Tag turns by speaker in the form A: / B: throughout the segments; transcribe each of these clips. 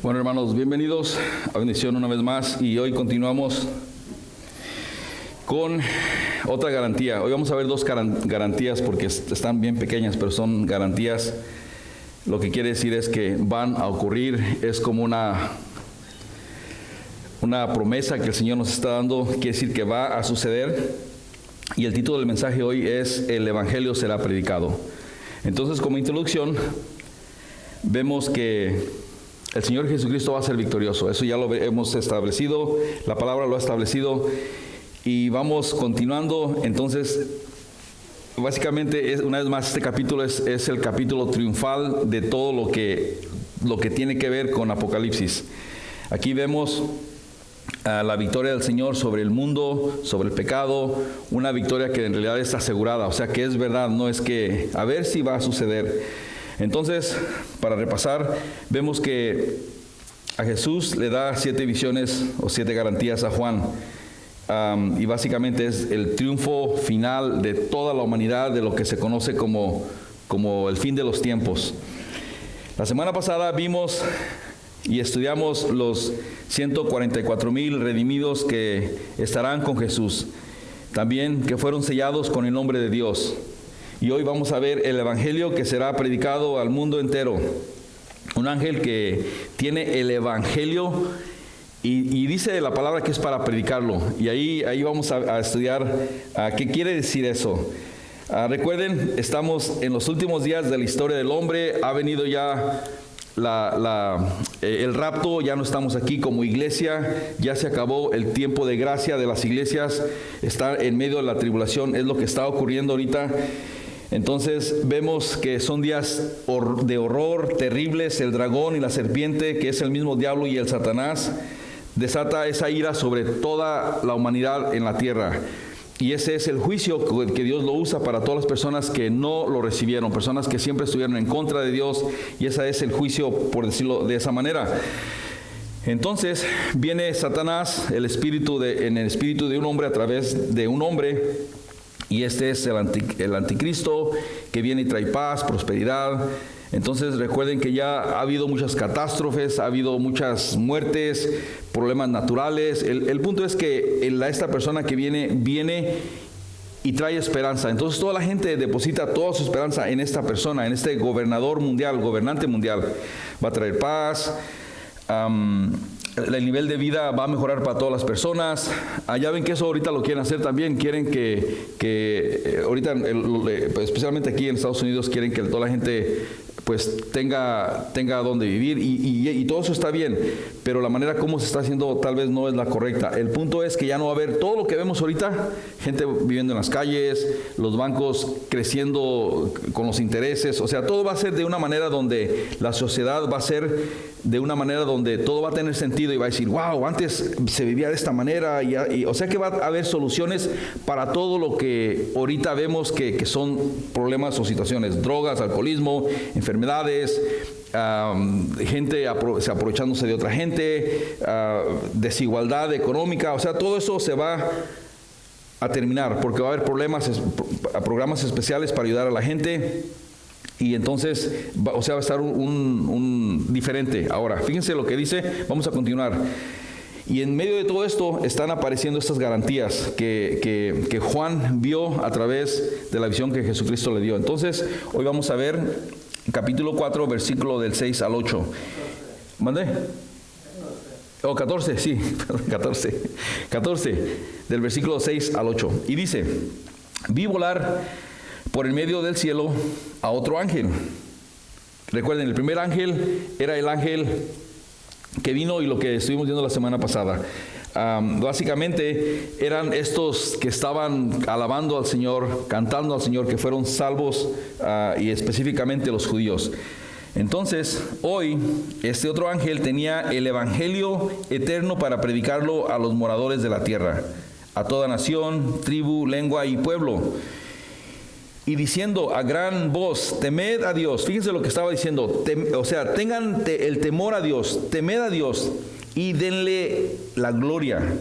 A: Bueno, hermanos, bienvenidos a Bendición una vez más, y hoy continuamos con otra garantía. Hoy vamos a ver dos garantías porque están bien pequeñas, pero son garantías. Lo que quiere decir es que van a ocurrir, es como una promesa que el Señor nos está dando, quiere decir que va a suceder. Y el título del mensaje hoy es: El Evangelio será predicado. Entonces, como introducción, vemos que el Señor Jesucristo va a ser victorioso. Eso ya lo hemos establecido, la palabra lo ha establecido, y vamos continuando. Entonces, básicamente, una vez más, este capítulo es el capítulo triunfal de todo lo que tiene que ver con Apocalipsis. Aquí vemos la victoria del Señor sobre el mundo, sobre el pecado, una victoria que en realidad está asegurada, o sea que es verdad, no es que a ver si va a suceder. Entonces, para repasar, vemos que a Jesús le da 7 visiones o 7 garantías a Juan, y básicamente es el triunfo final de toda la humanidad, de lo que se conoce como el fin de los tiempos. La semana pasada vimos y estudiamos los 144,000 redimidos que estarán con Jesús, también que fueron sellados con el nombre de Dios. Y hoy vamos a ver el Evangelio que será predicado al mundo entero. Un ángel que tiene el Evangelio y dice la palabra que es para predicarlo. Y ahí vamos a estudiar qué quiere decir eso. Recuerden, estamos en los últimos días de la historia del hombre. Ha venido ya el rapto, ya no estamos aquí como iglesia, ya se acabó el tiempo de gracia de las iglesias, está en medio de la tribulación, es lo que está ocurriendo ahorita. Entonces vemos que son días de horror terribles. El dragón y la serpiente, que es el mismo diablo y el Satanás, desata esa ira sobre toda la humanidad en la tierra. Y ese es el juicio que Dios lo usa para todas las personas que no lo recibieron, personas que siempre estuvieron en contra de Dios, y ese es el juicio, por decirlo de esa manera. Entonces viene Satanás, en el espíritu de un hombre, a través de un hombre, y este es el anticristo, que viene y trae paz, prosperidad. Entonces recuerden que ya ha habido muchas catástrofes, ha habido muchas muertes, problemas naturales. El punto es que esta persona que viene y trae esperanza. Entonces toda la gente deposita toda su esperanza en esta persona, en este gobernante mundial. Va a traer paz, el nivel de vida va a mejorar para todas las personas. Ya ven que eso ahorita lo quieren hacer también. Quieren que ahorita, especialmente aquí en Estados Unidos, quieren que toda la gente pues tenga donde vivir, y todo eso está bien, pero la manera como se está haciendo tal vez no es la correcta. El punto es que ya no va a haber todo lo que vemos ahorita, gente viviendo en las calles, los bancos creciendo con los intereses, o sea, todo va a ser de una manera donde la sociedad va a ser de una manera donde todo va a tener sentido, y va a decir, wow, antes se vivía de esta manera, o sea que va a haber soluciones para todo lo que ahorita vemos que son problemas o situaciones: drogas, alcoholismo, enfermedades, gente aprovechándose de otra gente, desigualdad económica. O sea, todo eso se va a terminar, porque va a haber programas especiales para ayudar a la gente. Y entonces, va a estar un diferente. Ahora, fíjense lo que dice, vamos a continuar. Y en medio de todo esto están apareciendo estas garantías que Juan vio a través de la visión que Jesucristo le dio. Entonces, hoy vamos a ver capítulo 4, versículo del 6 al 8. ¿Mandé? 14, sí, 14, del versículo 6 al 8. Y dice: vi volar por el medio del cielo a otro ángel. Recuerden, el primer ángel era el ángel que vino, y lo que estuvimos viendo la semana pasada. Básicamente eran estos que estaban alabando al Señor, cantando al Señor, que fueron salvos, y específicamente los judíos. Entonces, hoy, este otro ángel tenía el Evangelio eterno para predicarlo a los moradores de la tierra, a toda nación, tribu, lengua y pueblo. Y diciendo a gran voz: temed a Dios. Fíjense lo que estaba diciendo. Tengan el temor a Dios, temed a Dios y denle la gloria,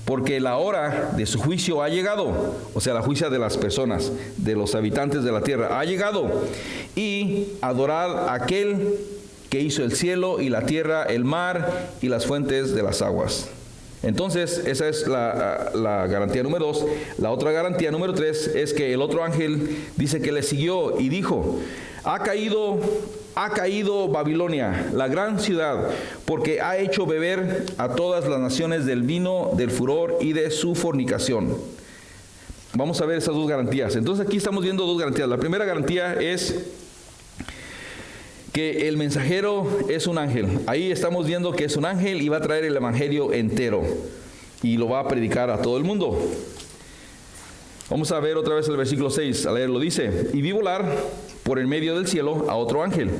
A: porque la hora de su juicio ha llegado. O sea, la juicio de las personas, de los habitantes de la tierra, ha llegado. Y adorad a aquel que hizo el cielo y la tierra, el mar y las fuentes de las aguas. Entonces, esa es la garantía número 2. La otra garantía número 3 es que el otro ángel dice que le siguió y dijo: ha caído Babilonia, la gran ciudad, porque ha hecho beber a todas las naciones del vino del furor y de su fornicación. Vamos a ver esas dos garantías. Entonces aquí estamos viendo dos garantías. La primera garantía es que el mensajero es un ángel. Ahí estamos viendo que es un ángel y va a traer el evangelio entero y lo va a predicar a todo el mundo. Vamos a ver otra vez el versículo 6, a leerlo. Dice: y vi volar por el medio del cielo a otro ángel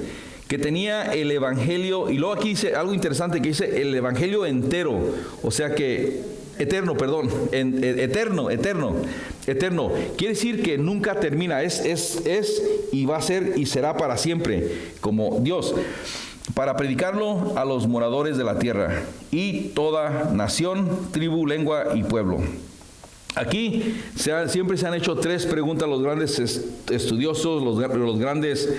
A: que tenía el evangelio, y luego aquí dice algo interesante, que dice el evangelio entero, o sea que eterno. Quiere decir que nunca termina, es y va a ser y será para siempre, como Dios, para predicarlo a los moradores de la tierra y toda nación, tribu, lengua y pueblo. Aquí siempre se han hecho tres preguntas los grandes estudiosos, los grandes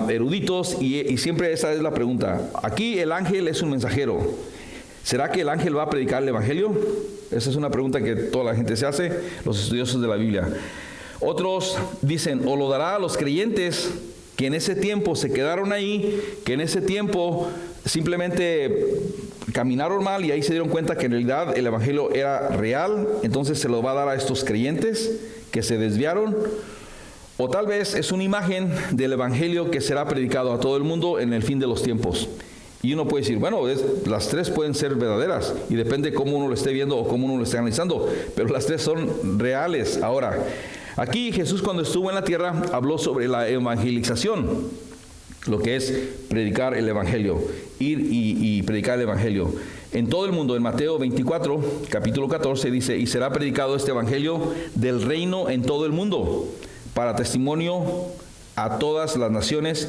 A: eruditos, y siempre esa es la pregunta. Aquí el ángel es un mensajero. ¿Será que el ángel va a predicar el evangelio? Esa es una pregunta que toda la gente se hace, los estudiosos de la Biblia. Otros dicen: o lo dará a los creyentes que en ese tiempo se quedaron ahí, que en ese tiempo simplemente caminaron mal y ahí se dieron cuenta que en realidad el evangelio era real, entonces se lo va a dar a estos creyentes que se desviaron. O tal vez es una imagen del evangelio que será predicado a todo el mundo en el fin de los tiempos. Y uno puede decir, bueno, las tres pueden ser verdaderas y depende cómo uno lo esté viendo o cómo uno lo esté analizando, pero las tres son reales. Ahora, aquí Jesús, cuando estuvo en la tierra, habló sobre la evangelización, lo que es predicar el evangelio, ir y predicar el evangelio en todo el mundo. En Mateo 24, capítulo 14 dice: y será predicado este evangelio del reino en todo el mundo para testimonio a todas las naciones,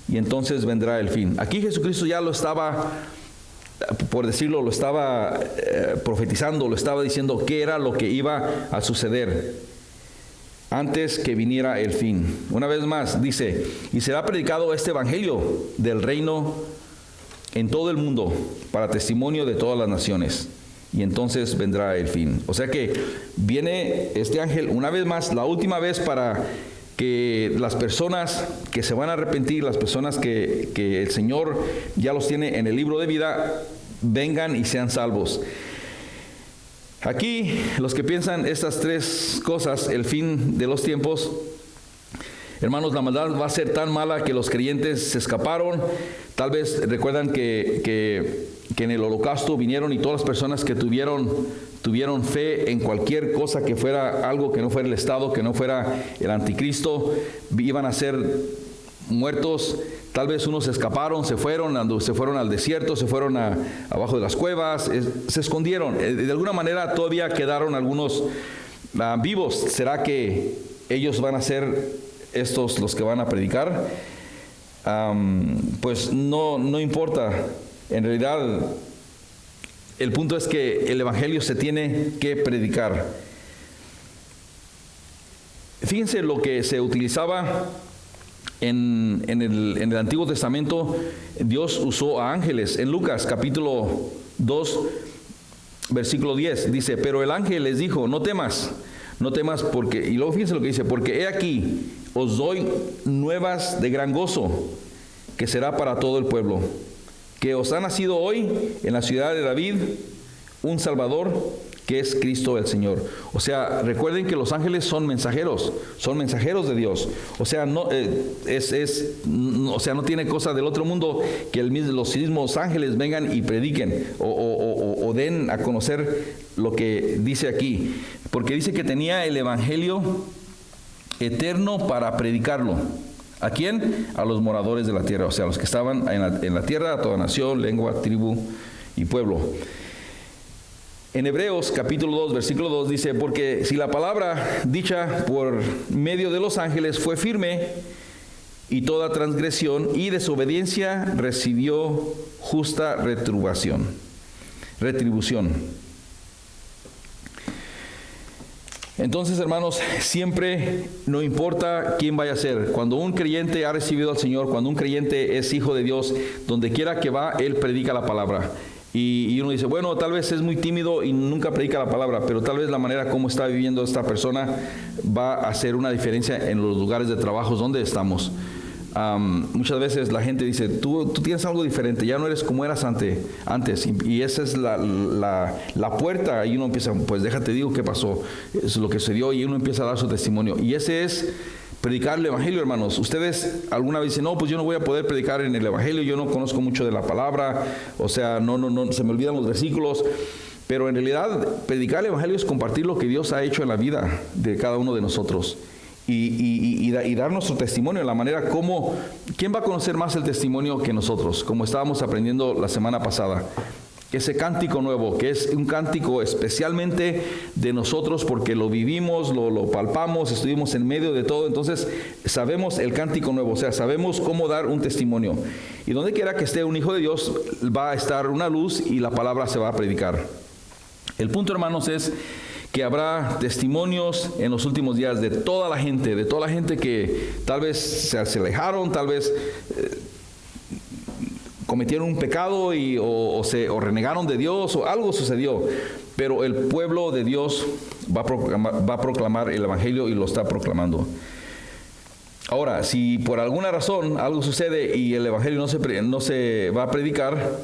A: y entonces vendrá el fin. Aquí Jesucristo ya lo estaba, por decirlo, lo estaba profetizando, lo estaba diciendo qué era lo que iba a suceder antes que viniera el fin. Una vez más dice: y será predicado este evangelio del reino en todo el mundo para testimonio de todas las naciones, y entonces vendrá el fin. O sea que viene este ángel una vez más, la última vez, para que las personas que se van a arrepentir, las personas que el Señor ya los tiene en el libro de vida, vengan y sean salvos. Aquí, los que piensan estas tres cosas, el fin de los tiempos, hermanos, la maldad va a ser tan mala que los creyentes se escaparon. Tal vez recuerdan que en el holocausto vinieron y todas las personas que tuvieron fe en cualquier cosa que fuera algo que no fuera el Estado, que no fuera el anticristo, iban a ser muertos. Tal vez unos se escaparon, se fueron al desierto, se fueron abajo de las cuevas, se escondieron. De alguna manera todavía quedaron algunos vivos. ¿Será que ellos van a ser estos los que van a predicar? Pues no importa. En realidad, el punto es que el evangelio se tiene que predicar. Fíjense lo que se utilizaba en el Antiguo Testamento. Dios usó a ángeles. En Lucas capítulo 2, versículo 10, dice: pero el ángel les dijo: no temas porque, y luego fíjense lo que dice: porque he aquí, os doy nuevas de gran gozo, que será para todo el pueblo, que os ha nacido hoy en la ciudad de David un Salvador, que es Cristo el Señor. O sea, recuerden que los ángeles son mensajeros de Dios. O sea, no tiene cosa del otro mundo que los mismos ángeles vengan y prediquen o den a conocer lo que dice aquí, porque dice que tenía el evangelio eterno para predicarlo. ¿A quién? A los moradores de la tierra, o sea, a los que estaban en la tierra, a toda nación, lengua, tribu y pueblo. En Hebreos capítulo 2, versículo 2 dice: porque si la palabra dicha por medio de los ángeles fue firme, y toda transgresión y desobediencia recibió justa retribución. Entonces, hermanos, siempre, no importa quién vaya a ser, cuando un creyente ha recibido al Señor, cuando un creyente es hijo de Dios, donde quiera que va, él predica la palabra. Y uno dice, bueno, tal vez es muy tímido y nunca predica la palabra, pero tal vez la manera como está viviendo esta persona va a hacer una diferencia en los lugares de trabajo donde estamos. Muchas veces la gente dice, tú tienes algo diferente, ya no eres como eras antes, y esa es la puerta, y uno empieza, pues déjate digo qué pasó, es lo que sucedió, y uno empieza a dar su testimonio, y ese es predicar el Evangelio, hermanos. Ustedes alguna vez dicen, no, pues yo no voy a poder predicar en el Evangelio, yo no conozco mucho de la palabra, o sea, no, se me olvidan los versículos. Pero en realidad, predicar el Evangelio es compartir lo que Dios ha hecho en la vida de cada uno de nosotros. Y dar nuestro testimonio de la manera como, ¿quién va a conocer más el testimonio que nosotros? Como estábamos aprendiendo la semana pasada. Ese cántico nuevo, que es un cántico especialmente de nosotros porque lo vivimos, lo palpamos, estuvimos en medio de todo, entonces sabemos el cántico nuevo, o sea, sabemos cómo dar un testimonio. Y donde quiera que esté un hijo de Dios, va a estar una luz y la palabra se va a predicar. El punto, hermanos, es que habrá testimonios en los últimos días de toda la gente que tal vez se alejaron, tal vez cometieron un pecado o renegaron de Dios, o algo sucedió, pero el pueblo de Dios va a proclamar el Evangelio y lo está proclamando. Ahora, si por alguna razón algo sucede y el Evangelio no se va a predicar,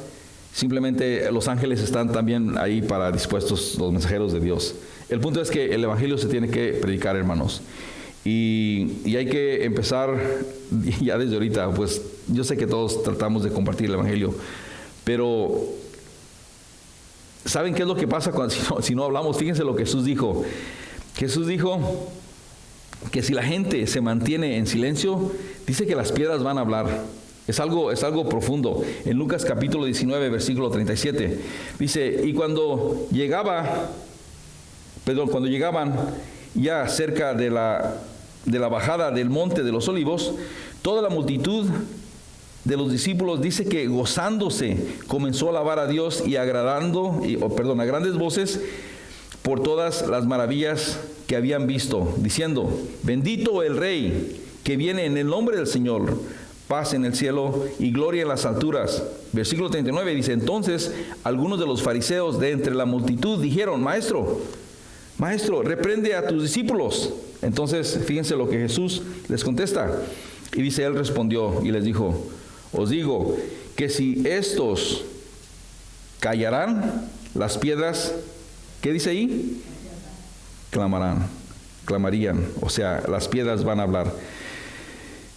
A: simplemente los ángeles están también ahí para dispuestos, los mensajeros de Dios. El punto es que el Evangelio se tiene que predicar, hermanos. Y hay que empezar ya desde ahorita. Pues yo sé que todos tratamos de compartir el Evangelio, pero ¿saben qué es lo que pasa si no hablamos? Fíjense lo que Jesús dijo. Jesús dijo que si la gente se mantiene en silencio, dice que las piedras van a hablar. Es algo profundo. En Lucas capítulo 19, versículo 37, dice, y cuando llegaban ya cerca de la bajada del monte de los olivos, toda la multitud de los discípulos, dice que gozándose comenzó a alabar a Dios y a grandes voces por todas las maravillas que habían visto, diciendo, bendito el Rey que viene en el nombre del Señor, paz en el cielo y gloria en las alturas. Versículo 39 dice, entonces algunos de los fariseos de entre la multitud dijeron, Maestro, reprende a tus discípulos. Entonces, fíjense lo que Jesús les contesta. Y dice, él respondió y les dijo, os digo que si estos callarán, las piedras, ¿qué dice ahí? Clamarían. O sea, las piedras van a hablar.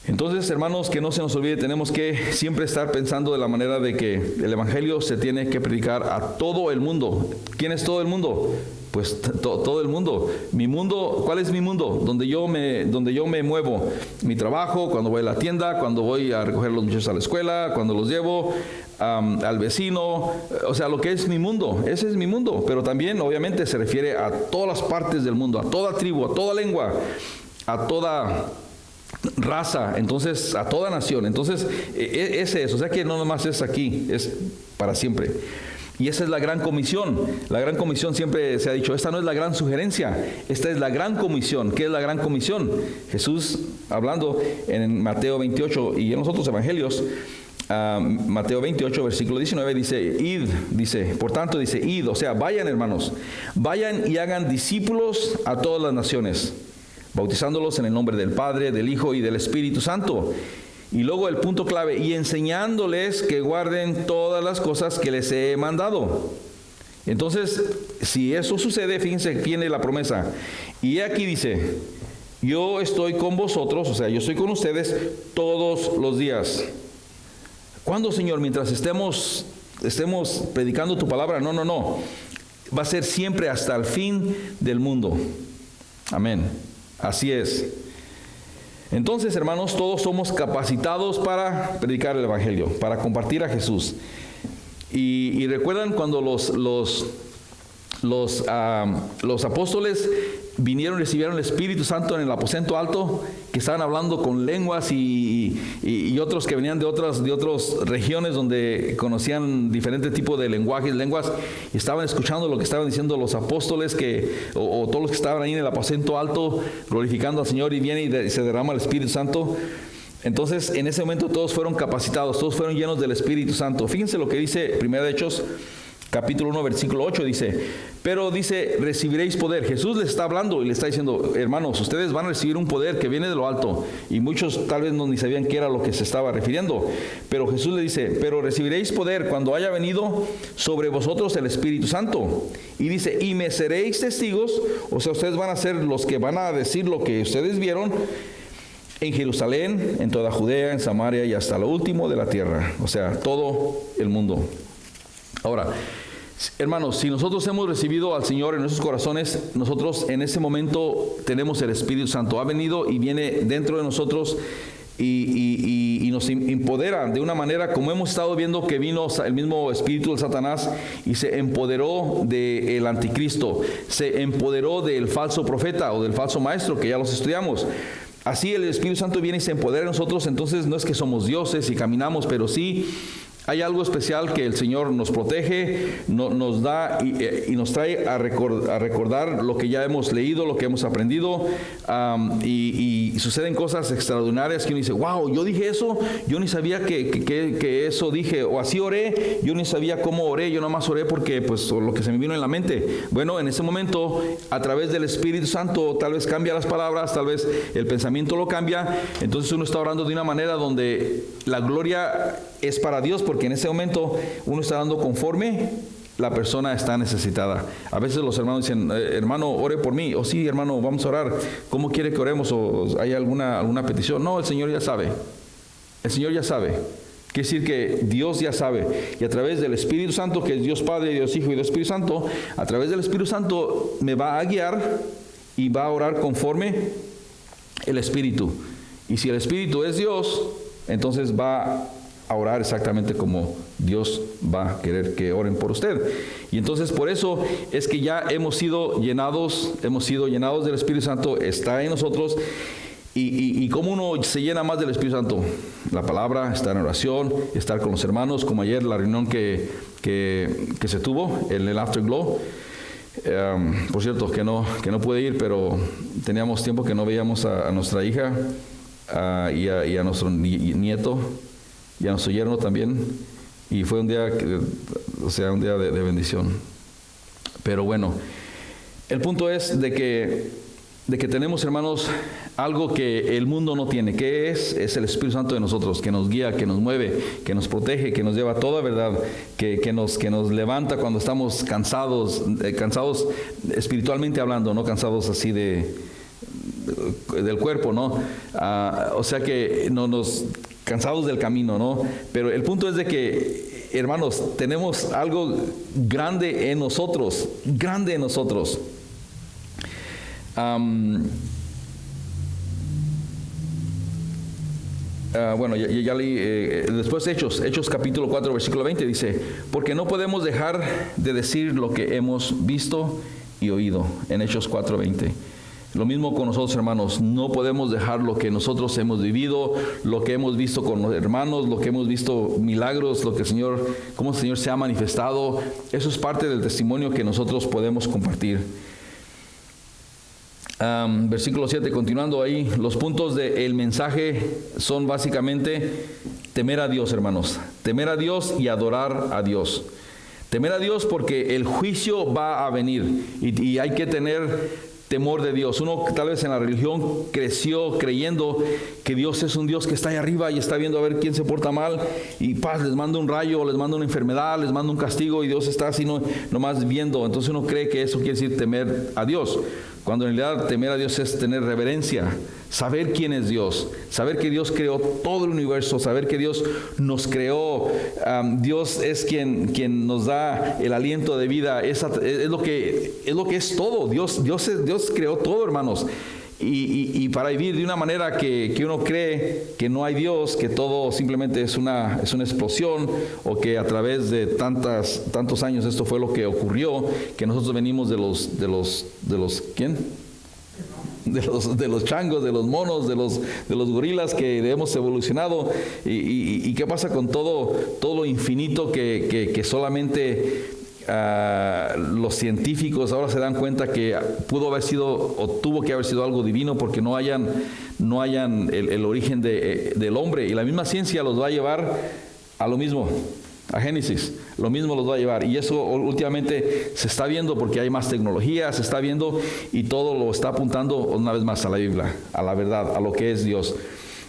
A: Entonces, hermanos, que no se nos olvide, tenemos que siempre estar pensando de la manera de que el Evangelio se tiene que predicar a todo el mundo. ¿Quién es todo el mundo? Pues todo el mundo. Mi mundo, ¿cuál es mi mundo? Donde yo me muevo. Mi trabajo, cuando voy a la tienda, cuando voy a recoger a los muchachos a la escuela, cuando los llevo al vecino. O sea, lo que es mi mundo, ese es mi mundo. Pero también, obviamente, se refiere a todas las partes del mundo, a toda tribu, a toda lengua, a toda raza, entonces a toda nación. Entonces ese es, o sea que no nomás es aquí, es para siempre. Y esa es la gran comisión. La gran comisión siempre se ha dicho, esta no es la gran sugerencia, esta es la gran comisión. ¿Qué es la gran comisión? Jesús hablando en Mateo 28 y en los otros evangelios, Mateo 28 versículo 19 dice, id, dice, por tanto dice, id, o sea, vayan, hermanos, vayan y hagan discípulos a todas las naciones, bautizándolos en el nombre del Padre, del Hijo y del Espíritu Santo. Y luego el punto clave, y enseñándoles que guarden todas las cosas que les he mandado. Entonces, si eso sucede, fíjense, viene la promesa. Y aquí dice, yo estoy con vosotros, o sea, yo estoy con ustedes todos los días. ¿Cuándo, Señor? Mientras estemos predicando tu palabra. No. Va a ser siempre hasta el fin del mundo. Amén. Así es. Entonces, hermanos, todos somos capacitados para predicar el Evangelio, para compartir a Jesús. Y recuerdan cuando los los apóstoles vinieron y recibieron el Espíritu Santo en el aposento alto, que estaban hablando con lenguas y otros que venían de otras regiones donde conocían diferentes tipos de lenguas, y estaban escuchando lo que estaban diciendo los apóstoles o todos los que estaban ahí en el aposento alto glorificando al Señor, y viene y se derrama el Espíritu Santo. Entonces en ese momento todos fueron capacitados, todos fueron llenos del Espíritu Santo. Fíjense lo que dice 1 Hechos capítulo 1, versículo 8, dice, pero dice, recibiréis poder. Jesús les está hablando y le está diciendo, hermanos, ustedes van a recibir un poder que viene de lo alto. Y muchos tal vez no ni sabían qué era lo que se estaba refiriendo. Pero Jesús le dice, pero recibiréis poder cuando haya venido sobre vosotros el Espíritu Santo. Y dice, y me seréis testigos, o sea, ustedes van a ser los que van a decir lo que ustedes vieron, en Jerusalén, en toda Judea, en Samaria y hasta lo último de la tierra. O sea, todo el mundo. Ahora, hermanos, si nosotros hemos recibido al Señor en nuestros corazones, nosotros en ese momento tenemos el Espíritu Santo. Ha venido y viene dentro de nosotros y nos empodera de una manera como hemos estado viendo que vino el mismo espíritu de Satanás y se empoderó del anticristo, se empoderó del falso profeta o del falso maestro, que ya los estudiamos. Así el Espíritu Santo viene y se empodera en nosotros. Entonces no es que somos dioses y caminamos, pero sí hay algo especial que el Señor nos protege, nos da y nos trae a recordar lo que ya hemos leído, lo que hemos aprendido, y suceden cosas extraordinarias que uno dice, wow, yo dije eso, yo ni sabía que eso dije, o así oré, yo ni sabía cómo oré, yo nomás oré porque pues lo que se me vino en la mente. Bueno, en ese momento, a través del Espíritu Santo, tal vez cambia las palabras, tal vez el pensamiento lo cambia, entonces uno está orando de una manera donde la gloria es para Dios, porque en ese momento uno está dando conforme la persona está necesitada. A veces los hermanos dicen, hermano, ore por mí. O sí, hermano, vamos a orar. ¿Cómo quiere que oremos? ¿O hay alguna petición? No, el Señor ya sabe. El Señor ya sabe. Quiere decir que Dios ya sabe. Y a través del Espíritu Santo, que es Dios Padre, Dios Hijo y Dios Espíritu Santo, a través del Espíritu Santo me va a guiar y va a orar conforme el Espíritu. Y si el Espíritu es Dios, entonces va a orar exactamente como Dios va a querer que oren por usted. Y entonces por eso es que ya hemos sido llenados del Espíritu Santo, está en nosotros. Y cómo uno se llena más del Espíritu Santo, la palabra, estar en oración, estar con los hermanos, como ayer la reunión que se tuvo, el Afterglow. Por cierto, que no pude ir, pero teníamos tiempo que no veíamos a nuestra hija y a nuestro nieto y a nuestro yerno también, y fue un día de bendición. Pero bueno, el punto es de que tenemos, hermanos, algo que el mundo no tiene. ¿Qué es? Es el Espíritu Santo de nosotros, que nos guía, que nos mueve, que nos protege, que nos lleva a toda verdad, que nos levanta cuando estamos cansados espiritualmente hablando, no cansados así del cuerpo, ¿no? O sea que no nos cansados del camino, ¿no? Pero el punto es de que, hermanos, tenemos algo grande en nosotros, bueno, ya leí, después Hechos capítulo 4, versículo 20 dice, porque no podemos dejar de decir lo que hemos visto y oído, en Hechos 4, 20. Lo mismo con nosotros, hermanos, no podemos dejar lo que nosotros hemos vivido, lo que hemos visto con los hermanos, lo que hemos visto milagros, cómo el Señor se ha manifestado. Eso es parte del testimonio que nosotros podemos compartir. Versículo 7, continuando ahí, los puntos del mensaje son básicamente temer a Dios, hermanos, temer a Dios y adorar a Dios. Temer a Dios porque el juicio va a venir y hay que tener temor de Dios. Uno tal vez en la religión creció creyendo que Dios es un Dios que está ahí arriba y está viendo a ver quién se porta mal y les manda un rayo, les manda una enfermedad, les manda un castigo y Dios está así nomás viendo. Entonces uno cree que eso quiere decir temer a Dios, cuando en realidad temer a Dios es tener reverencia, saber quién es Dios, saber que Dios creó todo el universo, saber que Dios nos creó. Dios es quien nos da el aliento de vida, es lo que es todo. Dios creó todo, hermanos. y para vivir de una manera que uno cree que no hay Dios, que todo simplemente es una explosión, o que a través de tantos años esto fue lo que ocurrió, que nosotros venimos de los ¿quién? De los changos, de los monos, de los gorilas, que hemos evolucionado. Y qué pasa con todo lo infinito que solamente los científicos ahora se dan cuenta que pudo haber sido o tuvo que haber sido algo divino, porque no hayan el origen del hombre. Y la misma ciencia los va a llevar a lo mismo, a Génesis, lo mismo los va a llevar. Y eso últimamente se está viendo, porque hay más tecnología, se está viendo, y todo lo está apuntando una vez más a la Biblia, a la verdad, a lo que es Dios.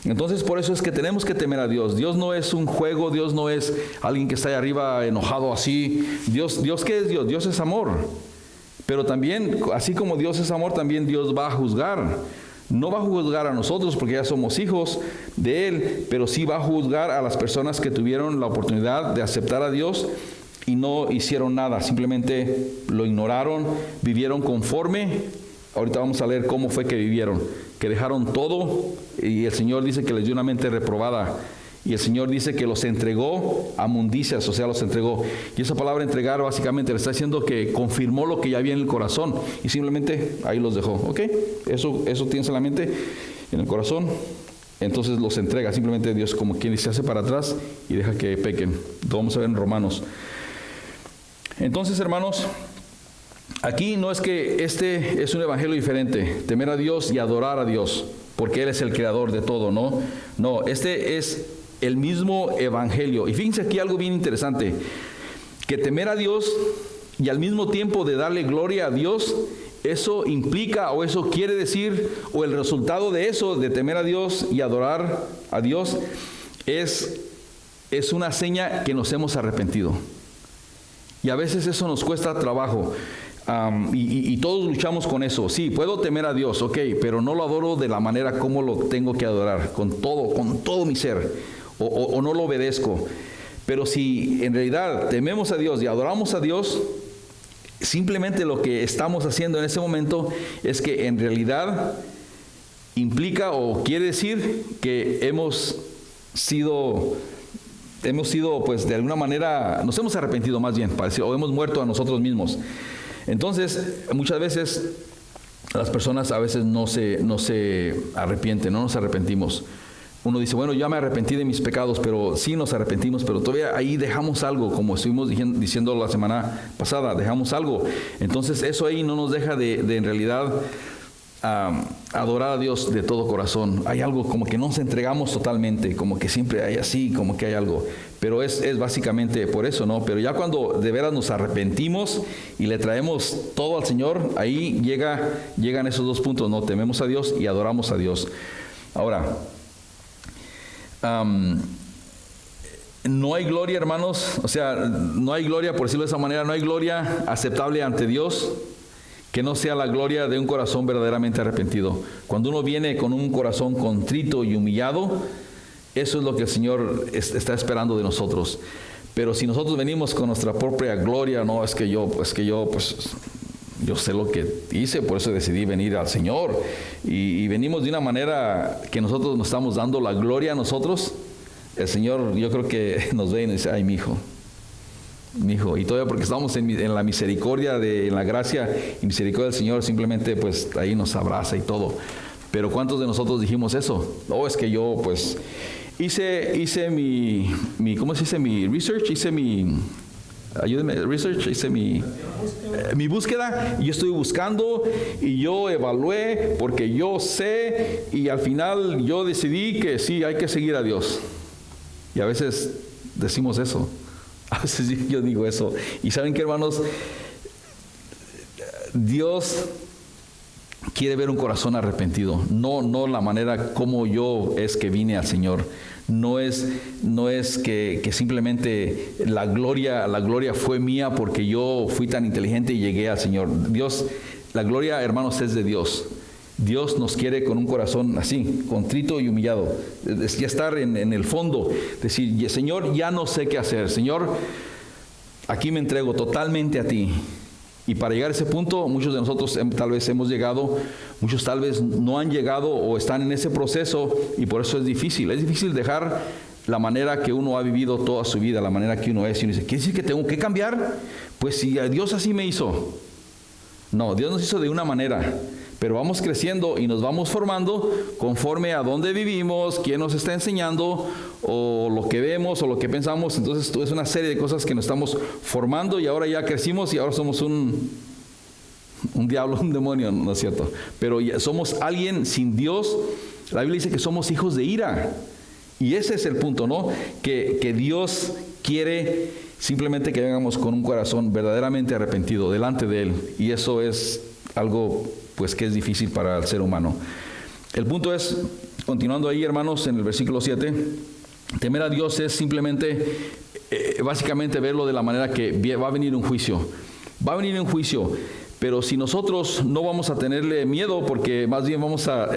A: Entonces, por eso es que tenemos que temer a Dios. Dios no es un juego, Dios no es alguien que está ahí arriba enojado así. Dios, ¿qué es Dios? Dios es amor. Pero también, así como Dios es amor, también Dios va a juzgar. No va a juzgar a nosotros porque ya somos hijos de Él, pero sí va a juzgar a las personas que tuvieron la oportunidad de aceptar a Dios y no hicieron nada, simplemente lo ignoraron, vivieron conforme. Ahorita vamos a leer cómo fue que vivieron, que dejaron todo, y el Señor dice que les dio una mente reprobada. Y el Señor dice que los entregó a mundicias, o sea, los entregó. Y esa palabra entregar básicamente le está diciendo que confirmó lo que ya había en el corazón y simplemente ahí los dejó. ¿Ok? Eso tienes en la mente, en el corazón. Entonces los entrega. Simplemente Dios, como quien se hace para atrás y deja que pequen. Lo vamos a ver en Romanos. Entonces, hermanos, aquí no es que este es un evangelio diferente, temer a Dios y adorar a Dios, porque Él es el creador de todo, ¿no? No, este es el mismo evangelio. Y fíjense aquí algo bien interesante, que temer a Dios y al mismo tiempo de darle gloria a Dios, eso implica, o eso quiere decir, o el resultado de eso, de temer a Dios y adorar a Dios, es una seña que nos hemos arrepentido. Y a veces eso nos cuesta trabajo. Y todos luchamos con eso. Sí, puedo temer a Dios, ok, pero no lo adoro de la manera como lo tengo que adorar, con todo mi ser, o no lo obedezco. Pero si en realidad tememos a Dios y adoramos a Dios, simplemente lo que estamos haciendo en ese momento es que en realidad implica o quiere decir que hemos sido pues de alguna manera, nos hemos arrepentido más bien, o hemos muerto a nosotros mismos. Entonces, muchas veces las personas a veces no se arrepienten, no nos arrepentimos. Uno dice, bueno, ya me arrepentí de mis pecados, pero sí nos arrepentimos, pero todavía ahí dejamos algo, como estuvimos diciendo la semana pasada, dejamos algo. Entonces, eso ahí no nos deja de en realidad adorar a Dios de todo corazón. Hay algo como que no nos entregamos totalmente, como que siempre hay así, como que hay algo. Pero es básicamente por eso, ¿no? Pero ya cuando de veras nos arrepentimos y le traemos todo al Señor, ahí llegan esos dos puntos, ¿no? Tememos a Dios y adoramos a Dios. Ahora, no hay gloria, hermanos, o sea, no hay gloria, por decirlo de esa manera, no hay gloria aceptable ante Dios que no sea la gloria de un corazón verdaderamente arrepentido. Cuando uno viene con un corazón contrito y humillado, eso es lo que el Señor está esperando de nosotros. Pero si nosotros venimos con nuestra propia gloria, no, es que yo sé lo que hice, por eso decidí venir al Señor. Y venimos de una manera que nosotros nos estamos dando la gloria a nosotros. El Señor, yo creo que nos ve y nos dice, ay, mi hijo, y todavía porque estamos en la misericordia, en la gracia y misericordia del Señor, simplemente pues ahí nos abraza y todo. Pero ¿cuántos de nosotros dijimos eso? No, es que yo pues hice mi ¿cómo se dice? Mi research, hice mi búsqueda, y yo estoy buscando y yo evalué porque yo sé, y al final yo decidí que sí, hay que seguir a Dios. Y a veces decimos eso. A veces yo digo eso. Y ¿saben qué, hermanos? Dios quiere ver un corazón arrepentido. No la manera como yo es que vine al Señor. No es que simplemente la gloria fue mía porque yo fui tan inteligente y llegué al Señor. Dios, la gloria, hermanos, es de Dios. Dios nos quiere con un corazón así, contrito y humillado. Ya estar en el fondo, decir, Señor, ya no sé qué hacer. Señor, aquí me entrego totalmente a ti. Y para llegar a ese punto, muchos de nosotros tal vez hemos llegado, muchos tal vez no han llegado o están en ese proceso, y por eso es difícil. Es difícil dejar la manera que uno ha vivido toda su vida, la manera que uno es. Y uno dice, ¿quiere decir que tengo que cambiar? Pues si Dios así me hizo. No, Dios nos hizo de una manera, pero vamos creciendo y nos vamos formando conforme a dónde vivimos, quién nos está enseñando, o lo que vemos, o lo que pensamos. Entonces es una serie de cosas que nos estamos formando, y ahora ya crecimos y ahora somos un diablo, un demonio, ¿no es cierto? Pero ya somos alguien sin Dios. La Biblia dice que somos hijos de ira. Y ese es el punto, ¿no? Que Dios quiere simplemente que vengamos con un corazón verdaderamente arrepentido delante de Él. Y eso es algo, pues, que es difícil para el ser humano. El punto es, continuando ahí, hermanos, en el versículo 7, temer a Dios es simplemente, básicamente, verlo de la manera que va a venir un juicio. Va a venir un juicio. Pero si nosotros no vamos a tenerle miedo, porque más bien vamos a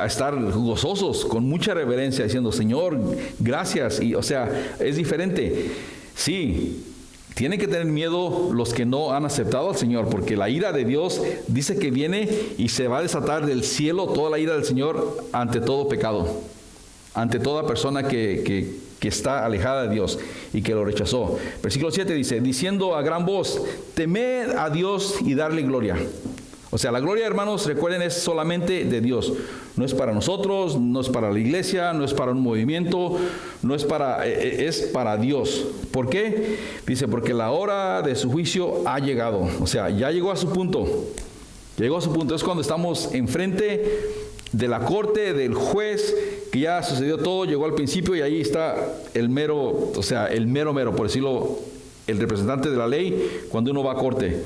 A: estar gozosos, con mucha reverencia, diciendo, Señor, gracias. Y, o sea, es diferente. Sí, tienen que tener miedo los que no han aceptado al Señor, porque la ira de Dios dice que viene y se va a desatar del cielo toda la ira del Señor ante todo pecado, ante toda persona que está alejada de Dios y que lo rechazó. Versículo 7 dice, diciendo a gran voz, temed a Dios y darle gloria. O sea, la gloria, hermanos, recuerden, es solamente de Dios. No es para nosotros, no es para la iglesia, no es para un movimiento, no es para, es para Dios. ¿Por qué? Dice, porque la hora de su juicio ha llegado. O sea, ya llegó a su punto. Llegó a su punto. Es cuando estamos enfrente de la corte, del juez, que ya sucedió todo, llegó al principio, y ahí está el mero, o sea, el mero, por decirlo, el representante de la ley, cuando uno va a corte.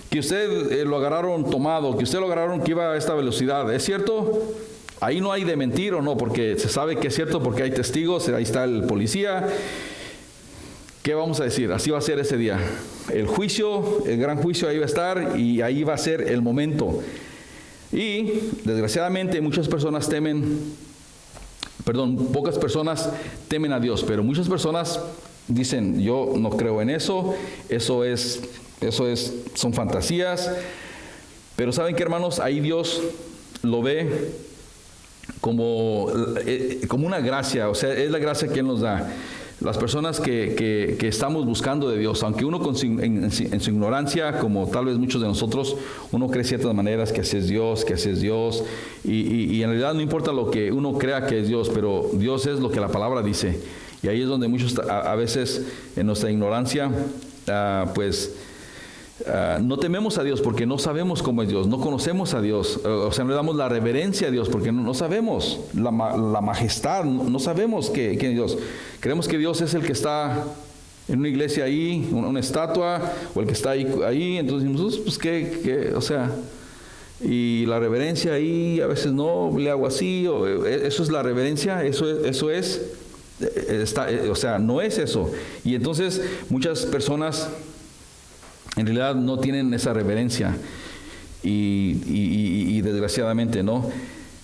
A: Que usted lo agarraron tomado, que usted lo agarraron que iba a esta velocidad, ¿es cierto? Ahí no hay de mentir o no, porque se sabe que es cierto, porque hay testigos, ahí está el policía. ¿Qué vamos a decir? Así va a ser ese día. El juicio, el gran juicio, ahí va a estar, y ahí va a ser el momento. Y desgraciadamente muchas personas pocas personas temen a Dios, pero muchas personas dicen, yo no creo en eso, son fantasías. Pero ¿saben qué, hermanos? Ahí Dios lo ve como una gracia, o sea, es la gracia que Él nos da. Las personas que estamos buscando de Dios, aunque uno en su ignorancia, como tal vez muchos de nosotros, uno cree ciertas maneras que así es Dios, y en realidad no importa lo que uno crea que es Dios, pero Dios es lo que la palabra dice. Y ahí es donde muchos a veces en nuestra ignorancia, no tememos a Dios porque no sabemos cómo es Dios, no conocemos a Dios, o sea, no le damos la reverencia a Dios porque no sabemos la majestad, no sabemos quién es Dios. Creemos que Dios es el que está en una iglesia ahí, una estatua, o el que está ahí, entonces decimos, pues qué, o sea, y la reverencia ahí a veces no, le hago así, eso es la reverencia, eso es, o sea, no es eso. Y entonces muchas personas en realidad no tienen esa reverencia y desgraciadamente no.